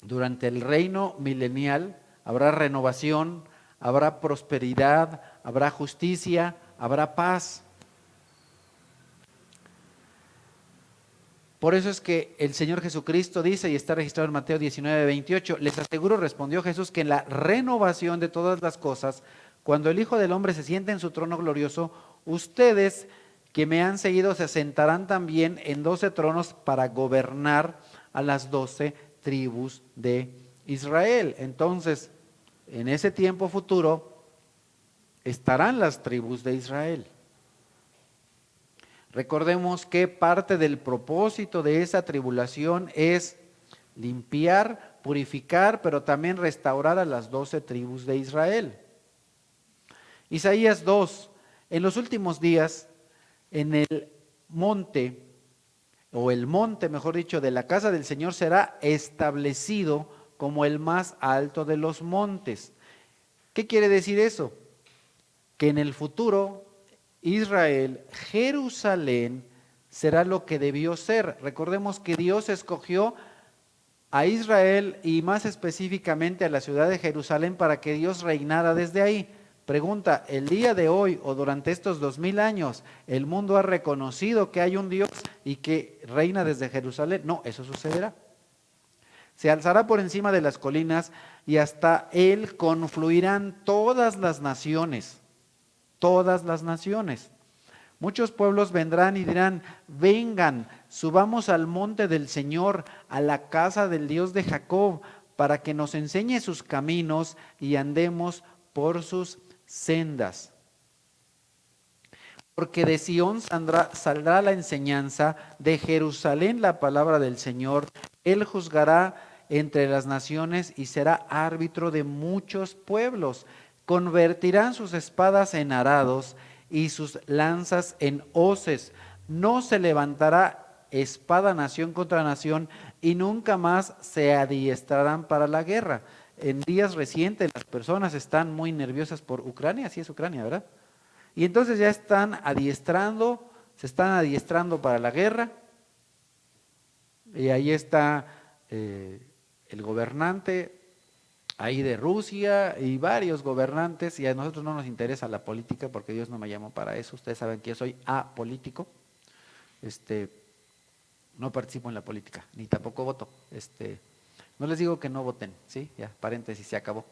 durante el reino milenial habrá renovación, habrá prosperidad, habrá justicia, habrá paz. Por eso es que el Señor Jesucristo dice, y está registrado en Mateo 19:28, les aseguro, respondió Jesús, que en la renovación de todas las cosas, cuando el Hijo del Hombre se siente en su trono glorioso, ustedes que me han seguido se sentarán también en 12 tronos para gobernar a las 12 tribus de Israel. Entonces, en ese tiempo futuro, estarán las tribus de Israel. Recordemos que parte del propósito de esa tribulación es limpiar, purificar, pero también restaurar a las 12 tribus de Israel. Isaías 2, en los últimos días, en el monte, o el monte, mejor dicho, de la casa del Señor será establecido como el más alto de los montes. ¿Qué quiere decir eso? Que en el futuro Israel, Jerusalén, será lo que debió ser. Recordemos que Dios escogió a Israel y más específicamente a la ciudad de Jerusalén para que Dios reinara desde ahí. Pregunta, ¿el día de hoy o durante estos 2000 años el mundo ha reconocido que hay un Dios y que reina desde Jerusalén? No, eso sucederá. Se alzará por encima de las colinas y hasta él confluirán todas las naciones. Todas las naciones. Muchos pueblos vendrán y dirán, vengan, subamos al monte del Señor, a la casa del Dios de Jacob, para que nos enseñe sus caminos y andemos por sus sendas. Porque de Sión saldrá la enseñanza, de Jerusalén la palabra del Señor. Él juzgará entre las naciones y será árbitro de muchos pueblos. Convertirán sus espadas en arados y sus lanzas en hoces. No se levantará espada nación contra nación y nunca más se adiestrarán para la guerra. En días recientes las personas están muy nerviosas por Ucrania, así es Ucrania, ¿verdad? Y entonces ya están adiestrando, se están adiestrando para la guerra. Y ahí está el gobernante ahí de Rusia y varios gobernantes, y a nosotros no nos interesa la política porque Dios no me llamó para eso. Ustedes saben que yo soy apolítico, no participo en la política, ni tampoco voto. No les digo que no voten, ¿sí? Ya, paréntesis, se acabó.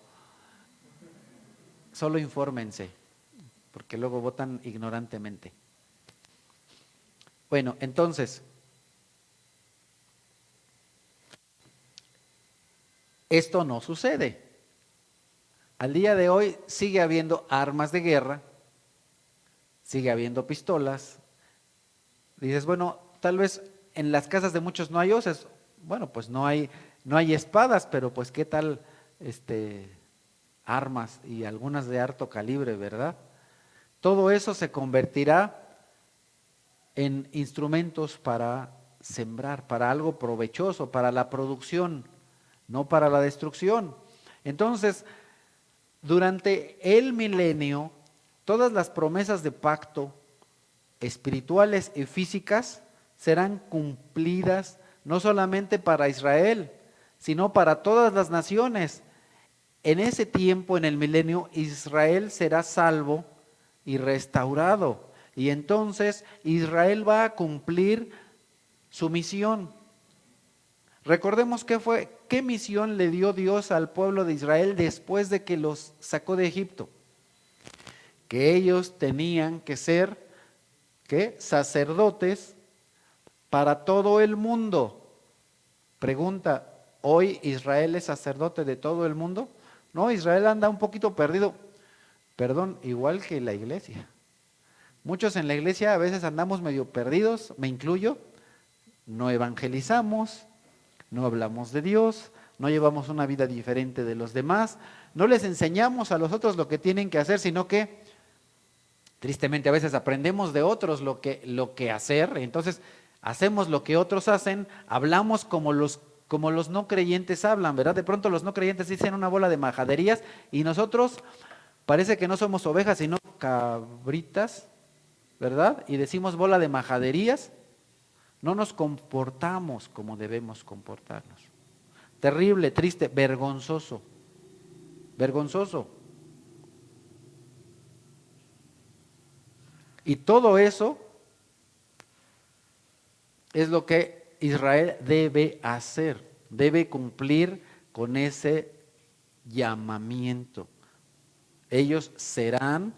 Solo infórmense, porque luego votan ignorantemente. Bueno, entonces, esto no sucede. Al día de hoy sigue habiendo armas de guerra, sigue habiendo pistolas. Dices, bueno, tal vez en las casas de muchos no hay hoces. Bueno, pues no hay espadas, pero pues qué tal armas y algunas de harto calibre, ¿verdad? Todo eso se convertirá en instrumentos para sembrar, para algo provechoso, para la producción, no para la destrucción. Entonces, durante el milenio, todas las promesas de pacto espirituales y físicas serán cumplidas no solamente para Israel, sino para todas las naciones. En ese tiempo, en el milenio, Israel será salvo y restaurado. Y entonces Israel va a cumplir su misión. Recordemos qué misión le dio Dios al pueblo de Israel después de que los sacó de Egipto. que ellos tenían que ser, ¿qué? Sacerdotes para todo el mundo. Pregunta, ¿hoy Israel es sacerdote de todo el mundo? No, Israel anda un poquito perdido. Perdón, igual que la iglesia. Muchos en la iglesia a veces andamos medio perdidos, me incluyo, no evangelizamos, no hablamos de Dios, no llevamos una vida diferente de los demás, no les enseñamos a los otros lo que tienen que hacer, sino que tristemente a veces aprendemos de otros lo que hacer, entonces hacemos lo que otros hacen, hablamos como los no creyentes hablan, ¿verdad? De pronto los no creyentes dicen una bola de majaderías y nosotros parece que no somos ovejas sino cabritas, ¿verdad? Y decimos bola de majaderías, no nos comportamos como debemos comportarnos. Terrible, triste, vergonzoso, vergonzoso. Y todo eso es lo que Israel debe hacer, debe cumplir con ese llamamiento. Ellos serán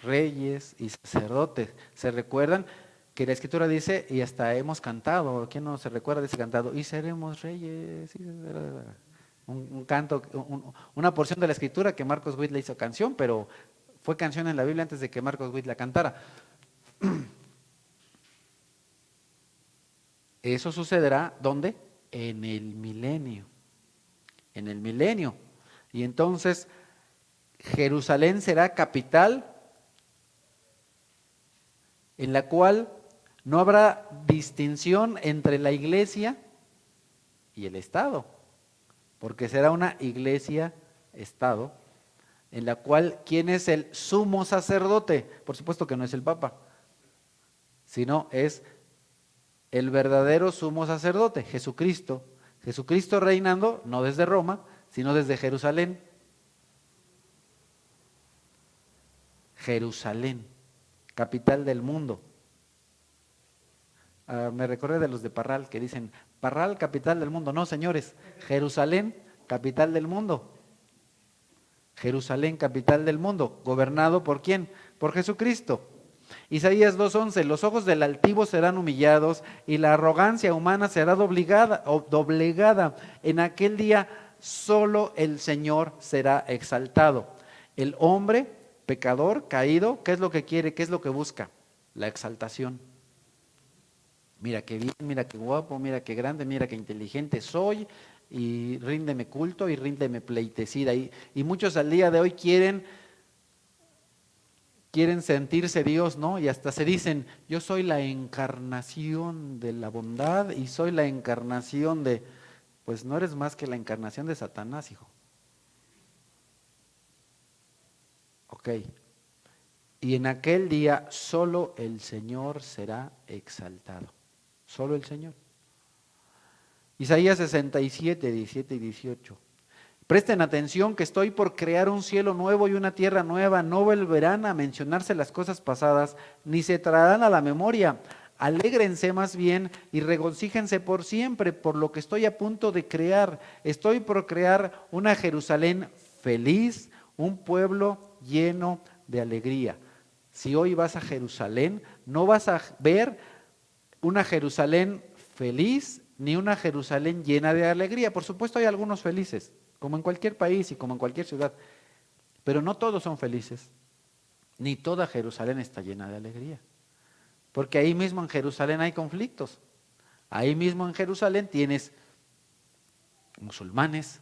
reyes y sacerdotes. ¿Se recuerdan que la Escritura dice, y hasta hemos cantado, ¿quién no se recuerda de ese cantado? Y seremos reyes. Un canto, una porción de la Escritura que Marcos Witt le hizo canción, pero fue canción en la Biblia antes de que Marcos Witt la cantara. Eso sucederá, ¿dónde? En el milenio. En el milenio. Y entonces Jerusalén será capital en la cual no habrá distinción entre la iglesia y el Estado, porque será una iglesia-estado en la cual, ¿quién es el sumo sacerdote? Por supuesto que no es el Papa, sino es el verdadero sumo sacerdote, Jesucristo. Jesucristo reinando, no desde Roma, sino desde Jerusalén. Jerusalén, capital del mundo. Me recordé de los de Parral que dicen, Parral, capital del mundo. No, señores, Jerusalén, capital del mundo. Jerusalén, capital del mundo. ¿Gobernado por quién? Por Jesucristo. Isaías 2:11, los ojos del altivo serán humillados y la arrogancia humana será doblegada. En aquel día solo el Señor será exaltado. El hombre pecador, caído, ¿qué es lo que quiere? ¿Qué es lo que busca? La exaltación. Mira qué bien, mira qué guapo, mira qué grande, mira qué inteligente soy, y ríndeme culto y ríndeme pleitesía. Y muchos al día de hoy quieren sentirse Dios, ¿no? Y hasta se dicen, yo soy la encarnación de la bondad y soy la encarnación de... Pues no eres más que la encarnación de Satanás, hijo. Ok. Y en aquel día solo el Señor será exaltado. Solo el Señor. Isaías 67, 17 y 18. Presten atención que estoy por crear un cielo nuevo y una tierra nueva. No volverán a mencionarse las cosas pasadas, ni se traerán a la memoria. Alégrense más bien y regocíjense por siempre por lo que estoy a punto de crear. Estoy por crear una Jerusalén feliz, un pueblo lleno de alegría. Si hoy vas a Jerusalén, no vas a ver una Jerusalén feliz ni una Jerusalén llena de alegría. Por supuesto hay algunos felices, como en cualquier país y como en cualquier ciudad, pero no todos son felices, ni toda Jerusalén está llena de alegría, porque ahí mismo en Jerusalén hay conflictos. Ahí mismo en Jerusalén tienes musulmanes,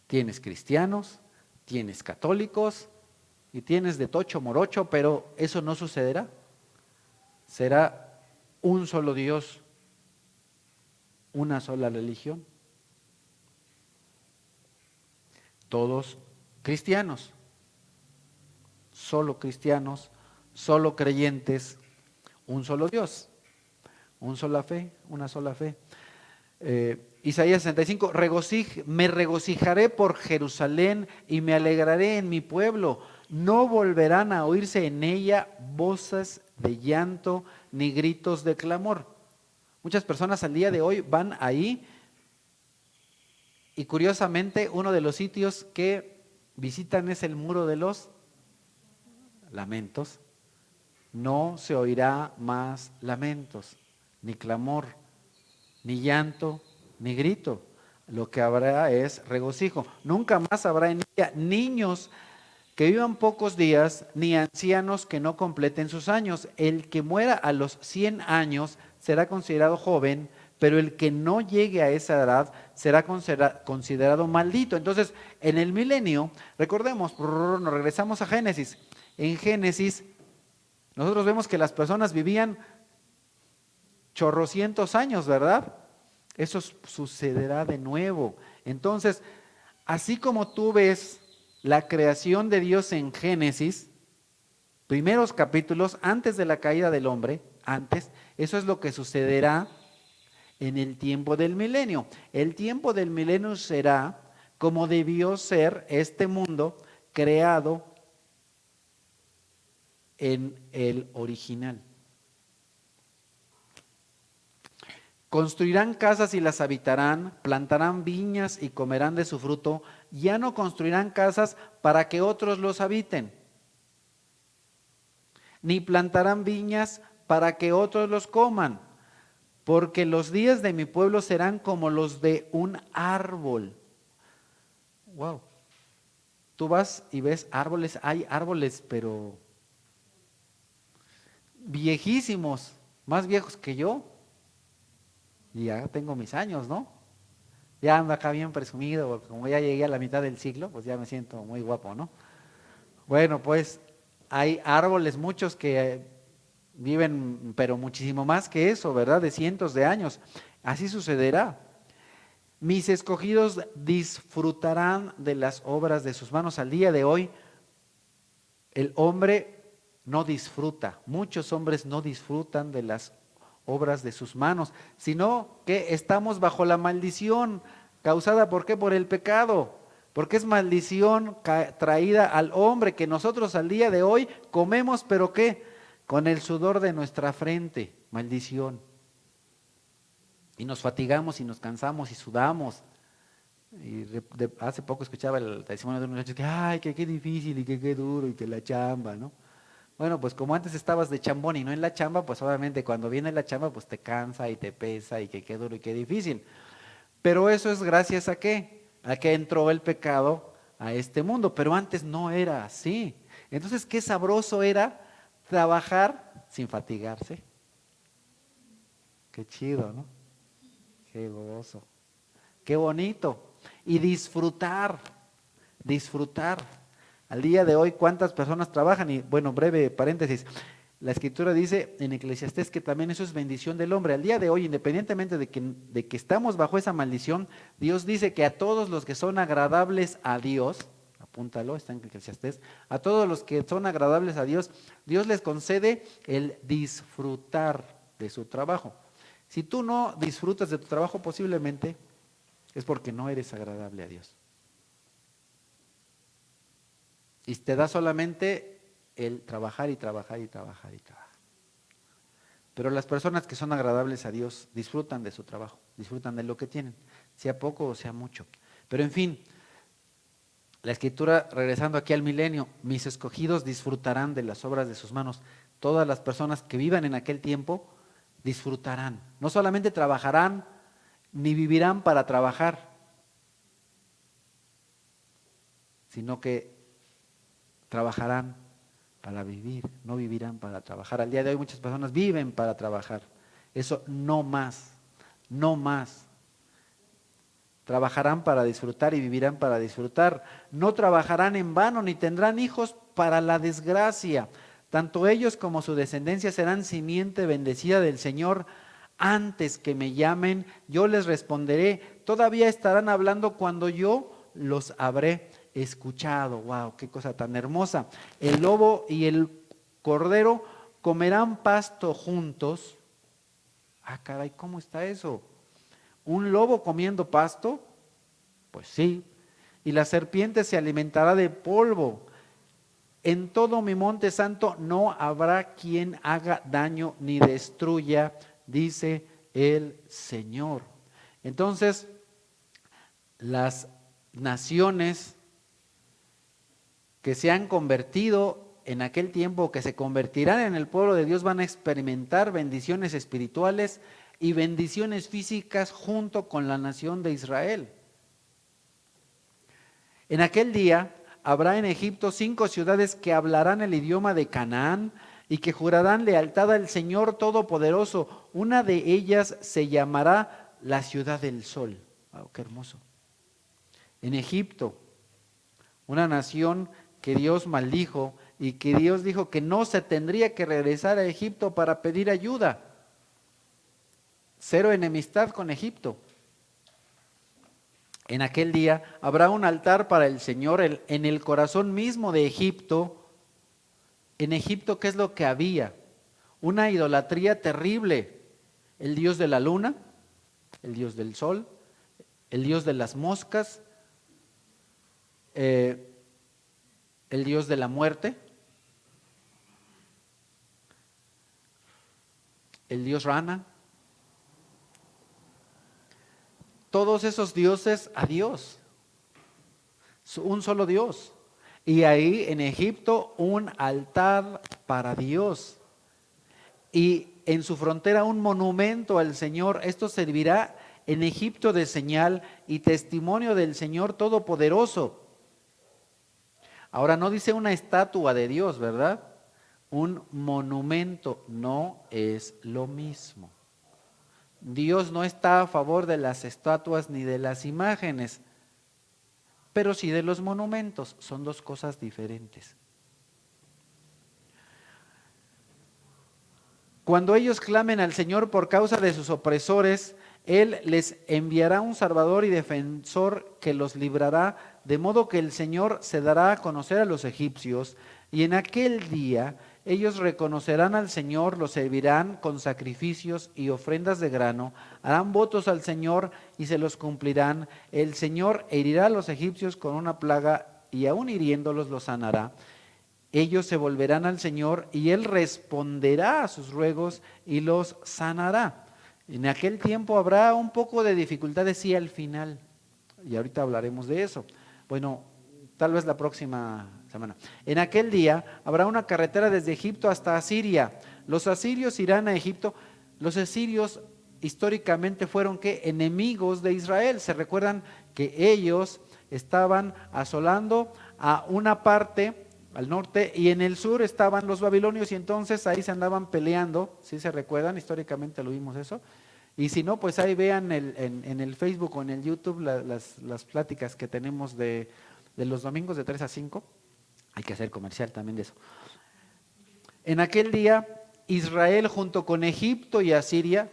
tienes cristianos, tienes católicos y tienes de tocho morocho, pero eso no sucederá. Será un solo Dios, una sola religión. Todos cristianos, solo creyentes, un solo Dios, una sola fe, una sola fe. Isaías 65, me regocijaré por Jerusalén y me alegraré en mi pueblo. No volverán a oírse en ella voces de llanto ni gritos de clamor. Muchas personas al día de hoy van ahí y curiosamente uno de los sitios que visitan es el muro de los lamentos, no se oirá más lamentos, ni clamor, ni llanto, ni grito. Lo que habrá es regocijo. Nunca más habrá en ella niños que vivan pocos días, ni ancianos que no completen sus años. El que muera a los 100 años será considerado joven, pero el que no llegue a esa edad será considerado maldito. Entonces, en el milenio, recordemos, nos regresamos a Génesis. En Génesis, nosotros vemos que las personas vivían chorrocientos años, ¿verdad? Eso sucederá de nuevo. Entonces, así como tú ves la creación de Dios en Génesis, primeros capítulos, antes de la caída del hombre, antes, eso es lo que sucederá en el tiempo del milenio. El tiempo del milenio será como debió ser este mundo creado en el original. Construirán casas y las habitarán, plantarán viñas y comerán de su fruto. Ya no construirán casas para que otros los habiten, ni plantarán viñas para que otros los coman, porque los días de mi pueblo serán como los de un árbol. Wow. Tú vas y ves árboles, hay árboles, pero viejísimos, más viejos que yo. Y ya tengo mis años, ¿no? Ya ando acá bien presumido, porque como ya llegué a la mitad del siglo, pues ya me siento muy guapo, ¿no? Bueno, pues hay árboles muchos que viven, pero muchísimo más que eso, ¿verdad? De cientos de años. Así sucederá. Mis escogidos disfrutarán de las obras de sus manos. Al día de hoy, el hombre no disfruta, muchos hombres no disfrutan de las obras de sus manos, sino que estamos bajo la maldición causada, ¿por qué? Por el pecado, porque es maldición traída al hombre que nosotros al día de hoy comemos, pero ¿qué? Con el sudor de nuestra frente, maldición. Y nos fatigamos y nos cansamos y sudamos. Y hace poco escuchaba el testimonio de un muchacho que, ay, que qué difícil y que qué duro y que la chamba, ¿no? Bueno, pues como antes estabas de chambón y no en la chamba, pues obviamente cuando viene la chamba, pues te cansa y te pesa y que qué duro y qué difícil. Pero eso es gracias a qué? A que entró el pecado a este mundo, pero antes no era así. Entonces, qué sabroso era trabajar sin fatigarse. Qué chido, ¿no? Qué gozo. Qué bonito. Y disfrutar, disfrutar. Al día de hoy, ¿cuántas personas trabajan? Y bueno, breve paréntesis. La Escritura dice en Eclesiastés que también eso es bendición del hombre. Al día de hoy, independientemente de que estamos bajo esa maldición, Dios dice que a todos los que son agradables a Dios, apúntalo, está en Eclesiastés, a todos los que son agradables a Dios, Dios les concede el disfrutar de su trabajo. Si tú no disfrutas de tu trabajo, posiblemente es porque no eres agradable a Dios. Y te da solamente el trabajar y trabajar y trabajar y trabajar. Pero las personas que son agradables a Dios disfrutan de su trabajo, disfrutan de lo que tienen, sea poco o sea mucho. Pero en fin, la Escritura, regresando aquí al milenio, mis escogidos disfrutarán de las obras de sus manos. Todas las personas que vivan en aquel tiempo disfrutarán. No solamente trabajarán, ni vivirán para trabajar, sino que trabajarán para vivir, no vivirán para trabajar. Al día de hoy muchas personas viven para trabajar. Eso no más, no más. Trabajarán para disfrutar y vivirán para disfrutar. No trabajarán en vano ni tendrán hijos para la desgracia. Tanto ellos como su descendencia serán simiente bendecida del Señor. Antes que me llamen, yo les responderé. Todavía estarán hablando cuando yo los habré escuchado. Wow, qué cosa tan hermosa. El lobo y el cordero comerán pasto juntos. Ah, caray, ¿cómo está eso? ¿Un lobo comiendo pasto? Pues sí. Y la serpiente se alimentará de polvo. En todo mi monte santo no habrá quien haga daño ni destruya, dice el Señor. Entonces, las naciones que se han convertido en aquel tiempo que se convertirán en el pueblo de Dios van a experimentar bendiciones espirituales y bendiciones físicas junto con la nación de Israel. En aquel día habrá en Egipto 5 ciudades que hablarán el idioma de Canaán y que jurarán lealtad al Señor Todopoderoso. Una de ellas se llamará la ciudad del sol. Wow, qué hermoso. En Egipto, una nación que Dios maldijo y que Dios dijo que no se tendría que regresar a Egipto para pedir ayuda. Cero enemistad con Egipto. En aquel día habrá un altar para el Señor en el corazón mismo de Egipto. En Egipto, ¿qué es lo que había? Una idolatría terrible. El dios de la luna, el dios del sol, el dios de las moscas, el dios de la muerte, el dios Rana. Todos esos dioses a Dios, un solo Dios. Y ahí en Egipto un altar para Dios. Y en su frontera un monumento al Señor. Esto servirá en Egipto de señal y testimonio del Señor Todopoderoso. Ahora no dice una estatua de Dios, ¿verdad? Un monumento no es lo mismo. Dios no está a favor de las estatuas ni de las imágenes, pero sí de los monumentos. Son dos cosas diferentes. Cuando ellos clamen al Señor por causa de sus opresores, Él les enviará un Salvador y defensor que los librará, de modo que el Señor se dará a conocer a los egipcios, y en aquel día ellos reconocerán al Señor, lo servirán con sacrificios y ofrendas de grano, harán votos al Señor y se los cumplirán. El Señor herirá a los egipcios con una plaga y aún hiriéndolos los sanará. Ellos se volverán al Señor y Él responderá a sus ruegos y los sanará. En aquel tiempo habrá un poco de dificultades, sí, al final, y ahorita hablaremos de eso. Bueno, tal vez la próxima semana. En aquel día habrá una carretera desde Egipto hasta Asiria. Los asirios irán a Egipto. Los asirios históricamente fueron ¿qué? Enemigos de Israel. Se recuerdan que ellos estaban asolando a una parte al norte y en el sur estaban los babilonios y entonces ahí se andaban peleando. ¿Sí se recuerdan? Históricamente lo vimos eso. Y si no, pues ahí vean en el Facebook o en el YouTube las pláticas que tenemos de los domingos de 3 a 5. Hay que hacer comercial también de eso. En aquel día, Israel junto con Egipto y Asiria,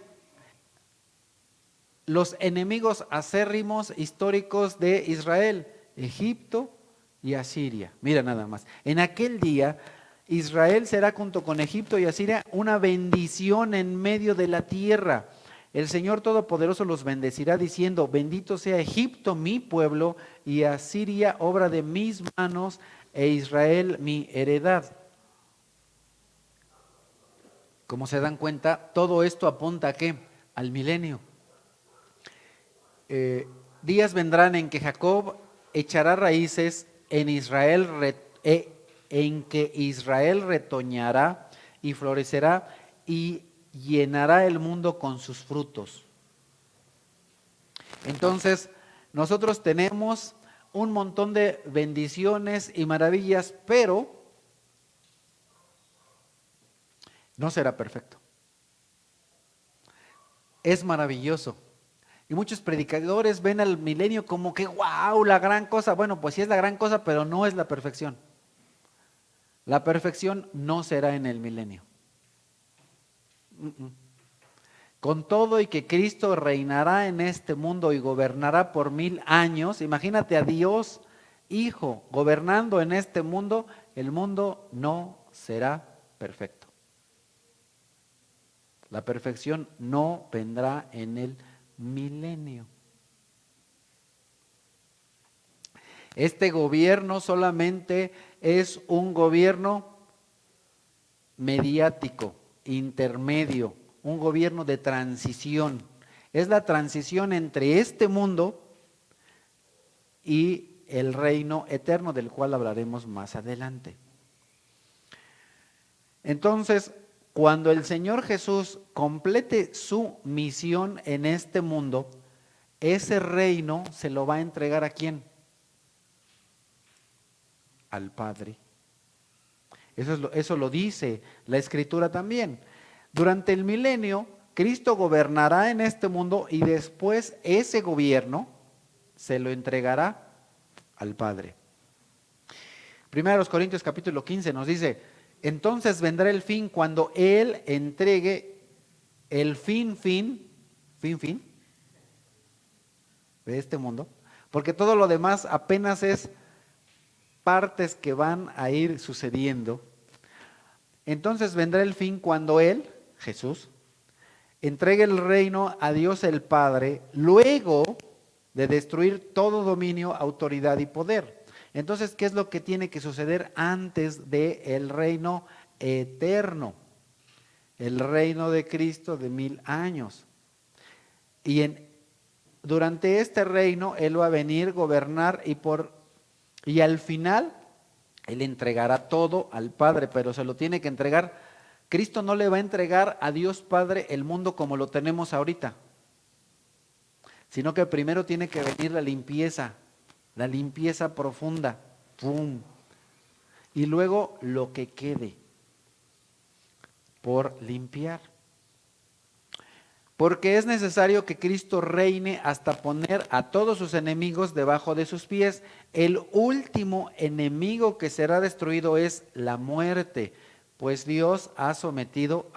los enemigos acérrimos históricos de Israel, Egipto y Asiria. Mira nada más. En aquel día, Israel será junto con Egipto y Asiria una bendición en medio de la tierra. El Señor Todopoderoso los bendecirá diciendo, bendito sea Egipto, mi pueblo, y Asiria, obra de mis manos, e Israel, mi heredad. Como se dan cuenta, todo esto apunta ¿a qué? Al milenio. Días vendrán en que Jacob echará raíces, en que Israel retoñará y florecerá y llenará el mundo con sus frutos. Entonces, nosotros tenemos un montón de bendiciones y maravillas, pero no será perfecto. Es maravilloso. Y muchos predicadores ven al milenio como que wow, la gran cosa. Bueno, pues sí es la gran cosa, pero no es la perfección. La perfección no será en el milenio. Con todo y que Cristo reinará en este mundo y gobernará por 1000 años, imagínate a Dios Hijo gobernando en este mundo, el mundo no será perfecto. La perfección no vendrá en el milenio. Este gobierno solamente es un gobierno mediático, intermedio, un gobierno de transición. Es la transición entre este mundo y el reino eterno, del cual hablaremos más adelante. Entonces, cuando el Señor Jesús complete su misión en este mundo, ese reino se lo va a entregar ¿a quién? Al Padre. Eso lo dice la Escritura también. Durante el milenio, Cristo gobernará en este mundo y después ese gobierno se lo entregará al Padre. 1 Corintios capítulo 15 nos dice, entonces vendrá el fin cuando Él entregue el fin de este mundo, porque todo lo demás apenas es partes que van a ir sucediendo. Entonces vendrá el fin cuando Él, Jesús, entregue el reino a Dios el Padre, luego de destruir todo dominio, autoridad y poder. Entonces, ¿qué es lo que tiene que suceder antes del reino eterno? El reino de Cristo de 1000 años. Durante este reino, Él va a venir, gobernar y al final, Él entregará todo al Padre, pero se lo tiene que entregar. Cristo no le va a entregar a Dios Padre el mundo como lo tenemos ahorita, sino que primero tiene que venir la limpieza profunda, ¡pum! Y luego lo que quede por limpiar. Porque es necesario que Cristo reine hasta poner a todos sus enemigos debajo de sus pies. El último enemigo que será destruido es la muerte, pues Dios ha sometido,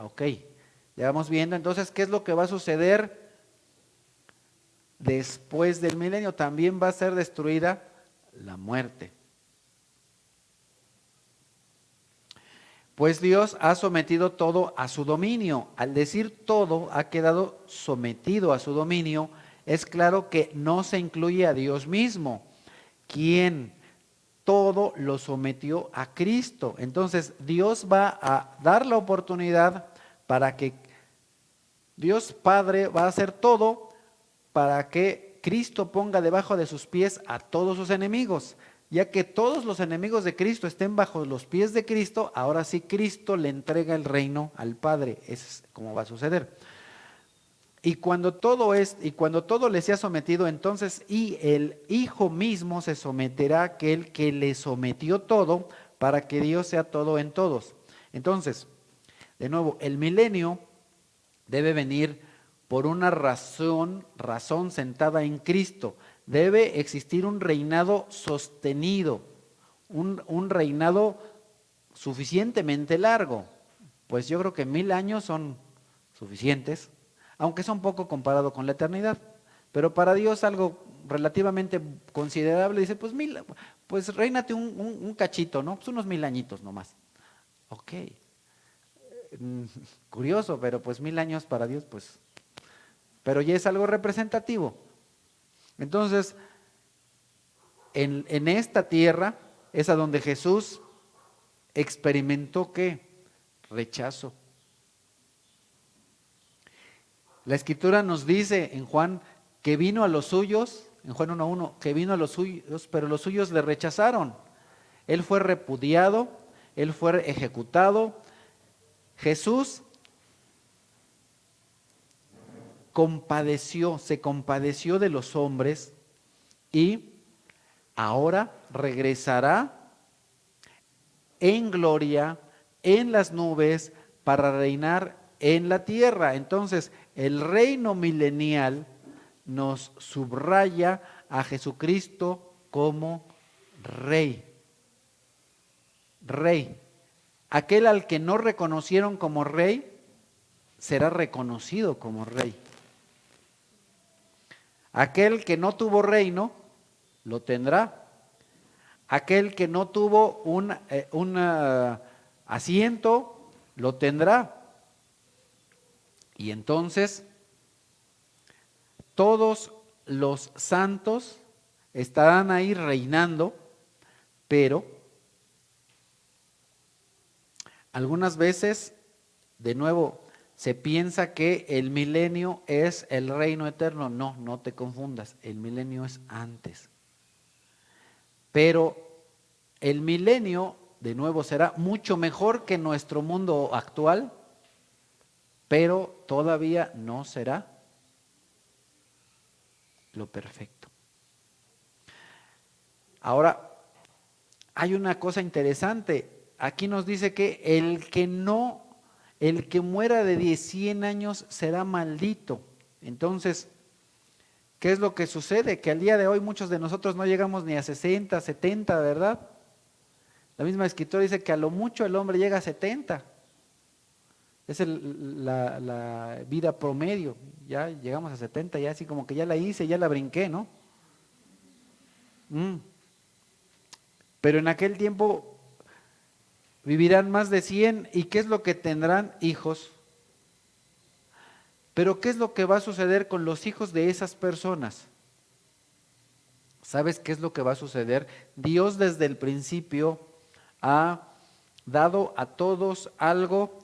ya vamos viendo entonces qué es lo que va a suceder después del milenio. También va a ser destruida la muerte. Pues Dios ha sometido todo a su dominio. Al decir todo ha quedado sometido a su dominio, es claro que no se incluye a Dios mismo, quien todo lo sometió a Cristo. Entonces Dios va a dar la oportunidad para que Dios Padre va a hacer todo para que Cristo ponga debajo de sus pies a todos sus enemigos. Ya que todos los enemigos de Cristo estén bajo los pies de Cristo, ahora sí Cristo le entrega el reino al Padre. Eso es como va a suceder. Y cuando todo le sea sometido, entonces y el Hijo mismo se someterá a aquel que le sometió todo, para que Dios sea todo en todos. Entonces, de nuevo, el milenio debe venir por una razón sentada en Cristo. Debe existir un reinado sostenido, un reinado suficientemente largo. Pues yo creo que 1000 años son suficientes, aunque son poco comparado con la eternidad. Pero para Dios algo relativamente considerable, dice, pues reínate un cachito, ¿no? Pues unos 1000 añitos nomás. Ok. Curioso, pero pues 1000 años para Dios, pues. Pero ya es algo representativo. Entonces, en esta tierra es a donde Jesús experimentó ¿qué? Rechazo. La Escritura nos dice en Juan que vino a los suyos, en Juan 1:1, que vino a los suyos, pero los suyos le rechazaron. Él fue repudiado, él fue ejecutado. Jesús se compadeció de los hombres y ahora regresará en gloria, en las nubes, para reinar en la tierra. Entonces, el reino milenial nos subraya a Jesucristo como Rey. Rey. Aquel al que no reconocieron como Rey, será reconocido como Rey. Aquel que no tuvo reino, lo tendrá. Aquel que no tuvo un asiento, lo tendrá. Y entonces, todos los santos estarán ahí reinando, pero algunas veces, de nuevo, se piensa que el milenio es el reino eterno. No, no te confundas, el milenio es antes. Pero el milenio de nuevo, será mucho mejor que nuestro mundo actual, pero todavía no será lo perfecto. Ahora, hay una cosa interesante. Aquí nos dice que el que muera de 100 años será maldito. Entonces, ¿qué es lo que sucede? Que al día de hoy muchos de nosotros no llegamos ni a 60, 70, ¿verdad? La misma escritura dice que a lo mucho el hombre llega a 70. Es la vida promedio. Ya llegamos a 70, ya así como que ya la hice, ya la brinqué, ¿no? Pero en aquel tiempo vivirán más de 100, ¿y qué es lo que tendrán? Hijos. Pero ¿qué es lo que va a suceder con los hijos de esas personas? ¿Sabes qué es lo que va a suceder? Dios desde el principio ha dado a todos algo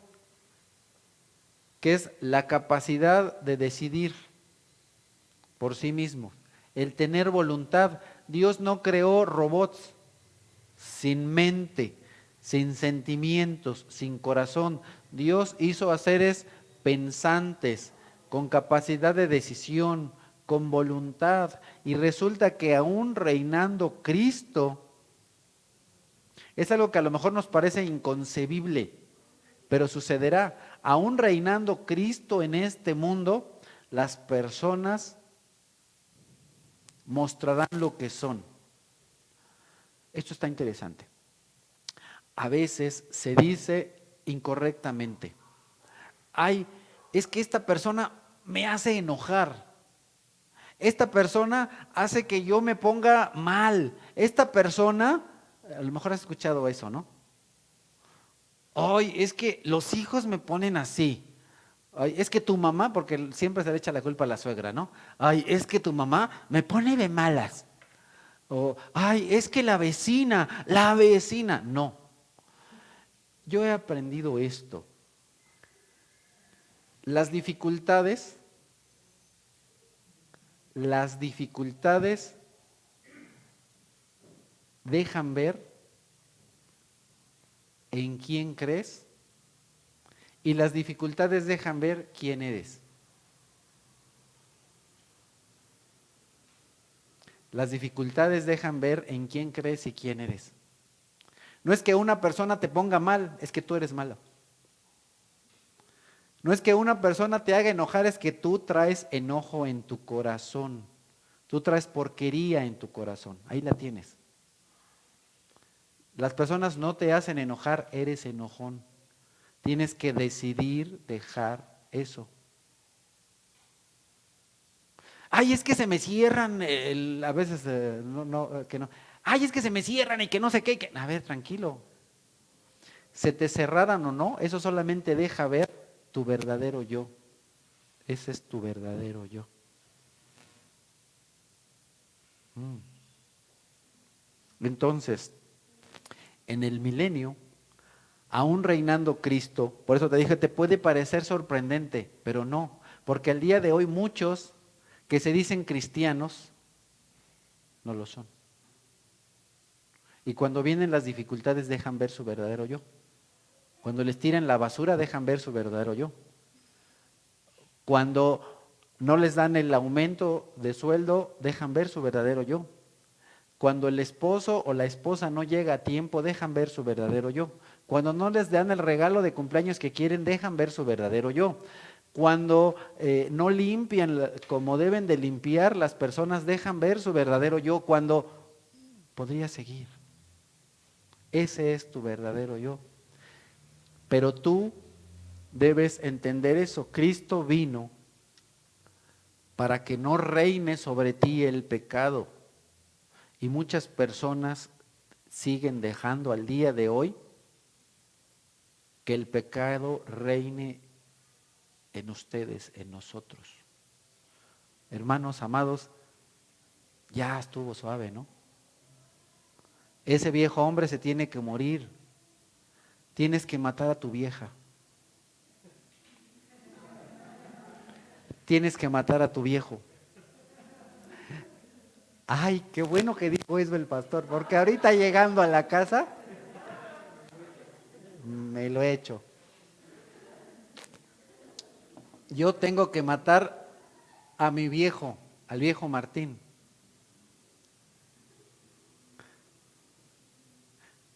que es la capacidad de decidir por sí mismo, el tener voluntad. Dios no creó robots sin mente, sin sentimientos, sin corazón. Dios hizo a seres pensantes, con capacidad de decisión, con voluntad. Y resulta que aún reinando Cristo, es algo que a lo mejor nos parece inconcebible, pero sucederá. Aún reinando Cristo en este mundo, las personas mostrarán lo que son. Esto está interesante. A veces se dice incorrectamente: ay, es que esta persona me hace enojar. Esta persona hace que yo me ponga mal. Esta persona, a lo mejor has escuchado eso, ¿no? Ay, es que los hijos me ponen así. Ay, es que tu mamá, porque siempre se le echa la culpa a la suegra, ¿no? Ay, es que tu mamá me pone de malas. O, ay, es que la vecina. No. Yo he aprendido esto. Las dificultades dejan ver en quién crees y las dificultades dejan ver quién eres. Las dificultades dejan ver en quién crees y quién eres. No es que una persona te ponga mal, es que tú eres malo. No es que una persona te haga enojar, es que tú traes enojo en tu corazón. Tú traes porquería en tu corazón. Ahí la tienes. Las personas no te hacen enojar, eres enojón. Tienes que decidir dejar eso. Ay, es que se me cierran, a veces que no. Ay, es que se me cierran y que no sé qué. A ver, tranquilo. Se te cerraran o no, eso solamente deja ver tu verdadero yo. Ese es tu verdadero yo. Entonces, en el milenio, aún reinando Cristo, por eso te dije, te puede parecer sorprendente, pero no, porque al día de hoy muchos que se dicen cristianos no lo son. Y cuando vienen las dificultades dejan ver su verdadero yo. Cuando les tiran la basura dejan ver su verdadero yo. Cuando no les dan el aumento de sueldo dejan ver su verdadero yo. Cuando el esposo o la esposa no llega a tiempo dejan ver su verdadero yo. Cuando no les dan el regalo de cumpleaños que quieren dejan ver su verdadero yo. Cuando no limpian como deben de limpiar, las personas dejan ver su verdadero yo. Cuando podría seguir. Ese es tu verdadero yo. Pero tú debes entender eso. Cristo vino para que no reine sobre ti el pecado. Y muchas personas siguen dejando al día de hoy que el pecado reine en ustedes, en nosotros. Hermanos amados, ya estuvo suave, ¿no? Ese viejo hombre se tiene que morir. Tienes que matar a tu vieja. Tienes que matar a tu viejo. Ay, qué bueno que dijo eso el pastor, porque ahorita llegando a la casa, me lo he hecho. Yo tengo que matar a mi viejo, al viejo Martín.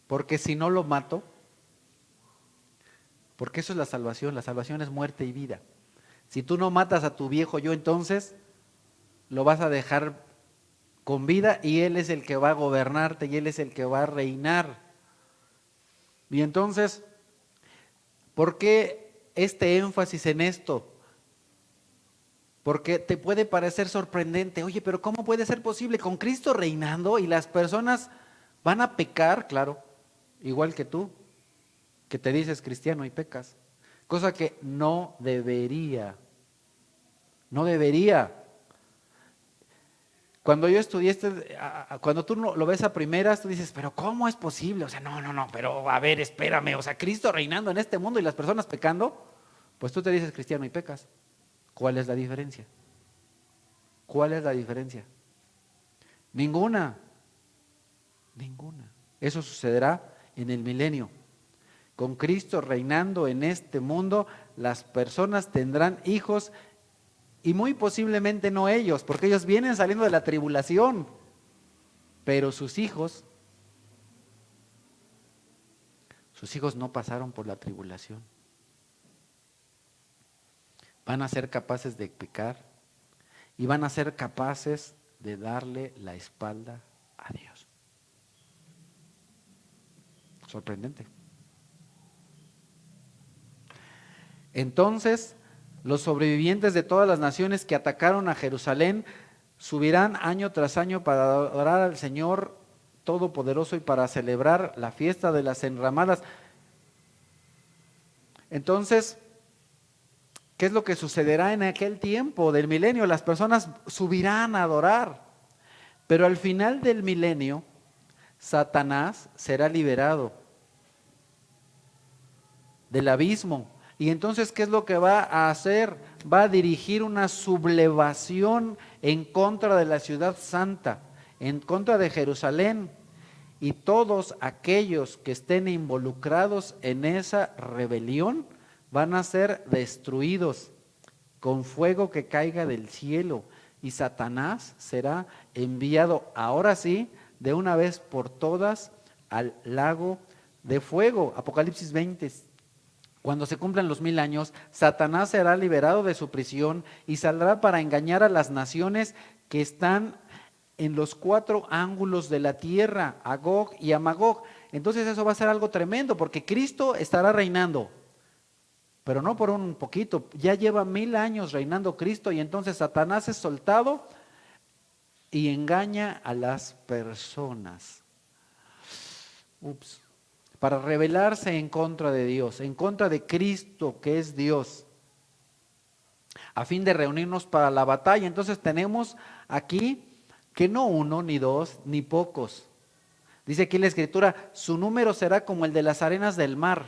Porque si no lo mato, porque eso es la salvación es muerte y vida. Si tú no matas a tu viejo yo, entonces lo vas a dejar con vida y él es el que va a gobernarte y él es el que va a reinar. Y entonces, ¿por qué este énfasis en esto? Porque te puede parecer sorprendente, oye, pero ¿cómo puede ser posible con Cristo reinando y las personas van a pecar? Claro, igual que tú, que te dices cristiano y pecas, cosa que no debería, no debería. Cuando yo estudié, cuando tú lo ves a primeras, tú dices, pero ¿cómo es posible? O sea, no, pero a ver, espérame, o sea, Cristo reinando en este mundo y las personas pecando, pues tú te dices cristiano y pecas. ¿Cuál es la diferencia? ¿Cuál es la diferencia? Ninguna, ninguna. Eso sucederá en el milenio. Con Cristo reinando en este mundo, las personas tendrán hijos y muy posiblemente no ellos, porque ellos vienen saliendo de la tribulación, pero sus hijos no pasaron por la tribulación. Van a ser capaces de pecar y van a ser capaces de darle la espalda a Dios. Sorprendente. Entonces, los sobrevivientes de todas las naciones que atacaron a Jerusalén subirán año tras año para adorar al Señor Todopoderoso y para celebrar la fiesta de las enramadas. Entonces, ¿qué es lo que sucederá en aquel tiempo del milenio? Las personas subirán a adorar, pero al final del milenio, Satanás será liberado del abismo. Y entonces, ¿qué es lo que va a hacer? Va a dirigir una sublevación en contra de la ciudad santa, en contra de Jerusalén. Y todos aquellos que estén involucrados en esa rebelión van a ser destruidos con fuego que caiga del cielo. Y Satanás será enviado, ahora sí, de una vez por todas, al lago de fuego. Apocalipsis 20. Cuando se cumplan los 1000 años, Satanás será liberado de su prisión y saldrá para engañar a las naciones que están en los 4 ángulos de la tierra, a Gog y a Magog. Entonces eso va a ser algo tremendo, porque Cristo estará reinando, pero no por un poquito, ya lleva 1000 años reinando Cristo, y entonces Satanás es soltado y engaña a las personas. Para rebelarse en contra de Dios, en contra de Cristo, que es Dios, a fin de reunirnos para la batalla. Entonces tenemos aquí que no uno, ni dos, ni pocos. Dice aquí la Escritura, su número será como el de las arenas del mar.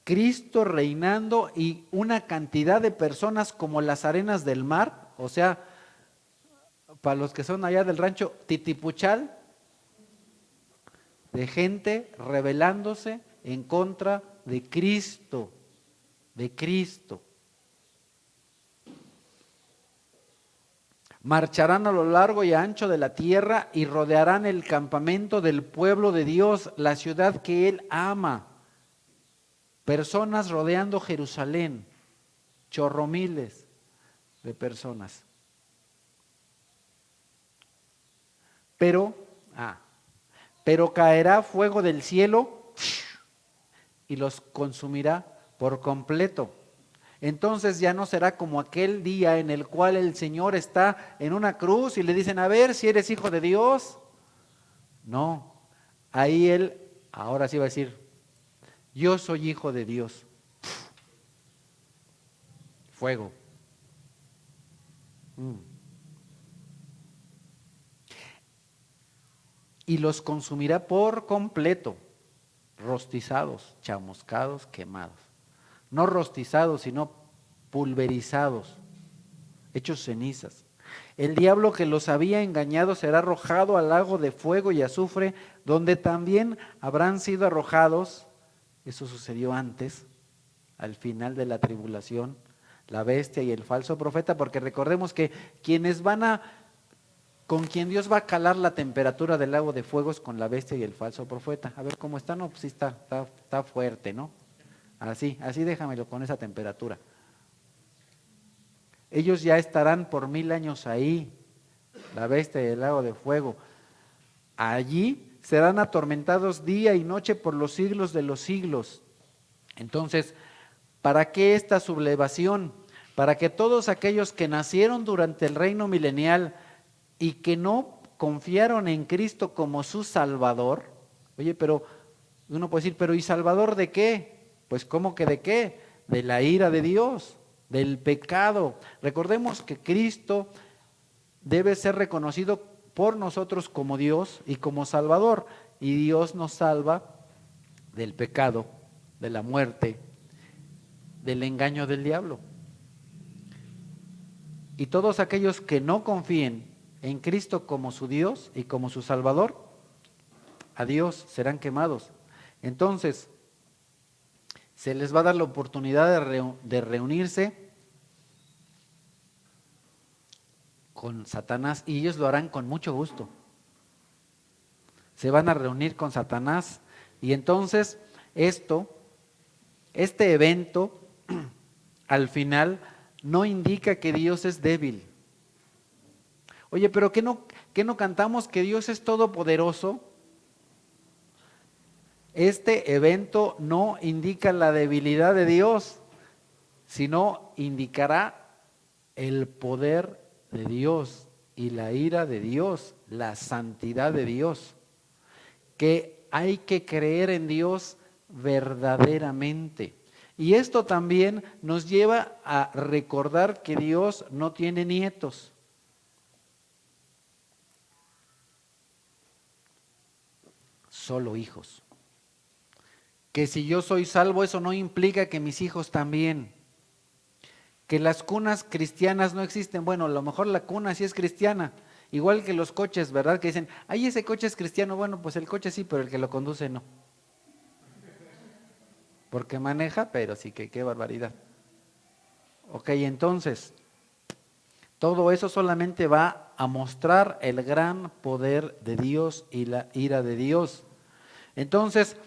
Cristo reinando y una cantidad de personas como las arenas del mar, o sea, para los que son allá del rancho, Titipuchal, de gente rebelándose en contra de Cristo, de Cristo. Marcharán a lo largo y ancho de la tierra y rodearán el campamento del pueblo de Dios, la ciudad que Él ama. Personas rodeando Jerusalén, chorromiles de personas. Pero caerá fuego del cielo y los consumirá por completo. Entonces ya no será como aquel día en el cual el Señor está en una cruz y le dicen, a ver si eres hijo de Dios. No, ahí Él ahora sí va a decir, yo soy hijo de Dios. Fuego. Y los consumirá por completo, rostizados, chamuscados, quemados. No rostizados, sino pulverizados, hechos cenizas. El diablo que los había engañado será arrojado al lago de fuego y azufre, donde también habrán sido arrojados, eso sucedió antes, al final de la tribulación, la bestia y el falso profeta, porque recordemos que con quien Dios va a calar la temperatura del lago de fuego es con la bestia y el falso profeta. A ver cómo está, no, pues sí está fuerte, ¿no? Así déjamelo con esa temperatura. Ellos ya estarán por 1000 años ahí, la bestia y el lago de fuego. Allí serán atormentados día y noche por los siglos de los siglos. Entonces, ¿para qué esta sublevación? Para que todos aquellos que nacieron durante el reino milenial y que no confiaron en Cristo como su Salvador. Oye, pero uno puede decir, pero ¿y Salvador de qué? Pues ¿cómo que de qué? De la ira de Dios, del pecado. Recordemos que Cristo debe ser reconocido por nosotros como Dios y como Salvador, y Dios nos salva del pecado, de la muerte, del engaño del diablo. Y todos aquellos que no confíen en Cristo como su Dios y como su Salvador, a Dios serán quemados. Entonces, se les va a dar la oportunidad de reunirse con Satanás, y ellos lo harán con mucho gusto. Se van a reunir con Satanás, y entonces este evento al final no indica que Dios es débil. Oye, pero ¿qué no cantamos que Dios es todopoderoso? Este evento no indica la debilidad de Dios, sino indicará el poder de Dios y la ira de Dios, la santidad de Dios. Que hay que creer en Dios verdaderamente. Y esto también nos lleva a recordar que Dios no tiene nietos. Solo hijos. Que si yo soy salvo, eso no implica que mis hijos también. Que las cunas cristianas no existen. Bueno, a lo mejor la cuna sí es cristiana. Igual que los coches, ¿verdad? Que dicen, ay, ese coche es cristiano. Bueno, pues el coche sí, pero el que lo conduce no. Porque maneja, pero sí que qué barbaridad. Ok, entonces, todo eso solamente va a mostrar el gran poder de Dios y la ira de Dios. Entonces,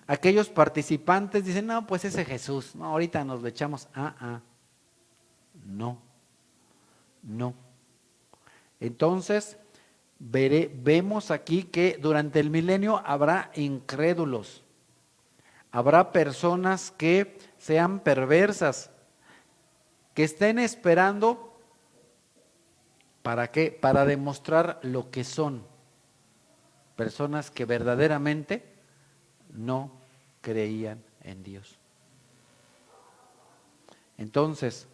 aquellos participantes dicen, no, pues ese Jesús, no, ahorita nos lo echamos. No. Entonces, vemos aquí que durante el milenio habrá incrédulos, habrá personas que sean perversas, que estén esperando, ¿para qué? Para demostrar lo que son, personas que verdaderamente no creían en Dios. Entonces,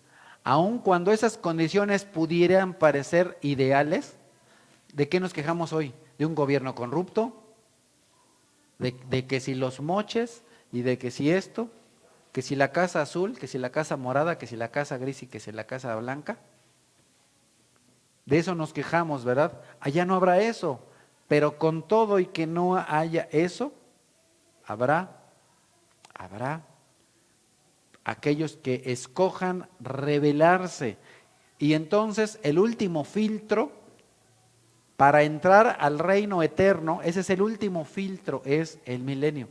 aun cuando esas condiciones pudieran parecer ideales, ¿de qué nos quejamos hoy? ¿De un gobierno corrupto? ¿De que si los moches y de que si esto? ¿Que si la casa azul? ¿Que si la casa morada? ¿Que si la casa gris y que si la casa blanca? De eso nos quejamos, ¿verdad? Allá no habrá eso, pero con todo y que no haya eso, habrá aquellos que escojan rebelarse. Y entonces el último filtro para entrar al reino eterno, ese es el último filtro, es el milenio.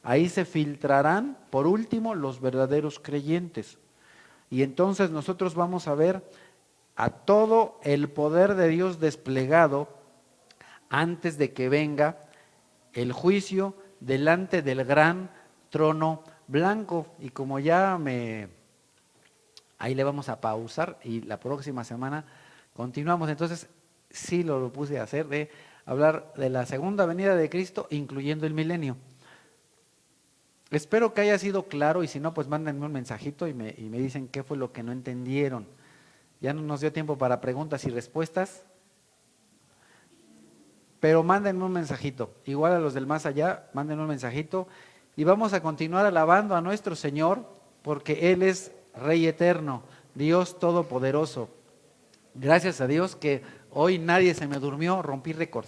Ahí se filtrarán, por último, los verdaderos creyentes. Y entonces nosotros vamos a ver a todo el poder de Dios desplegado antes de que venga el juicio delante del gran trono blanco. Y como ahí le vamos a pausar y la próxima semana continuamos. Entonces sí lo puse a hacer, de hablar de la segunda venida de Cristo, incluyendo el milenio. Espero que haya sido claro, y si no, pues mándenme un mensajito y me dicen qué fue lo que no entendieron. Ya no nos dio tiempo para preguntas y respuestas, pero mándenme un mensajito. Igual a los del más allá, mándenme un mensajito y vamos a continuar alabando a nuestro Señor, porque Él es Rey eterno, Dios todopoderoso. Gracias a Dios que hoy nadie se me durmió, rompí récord.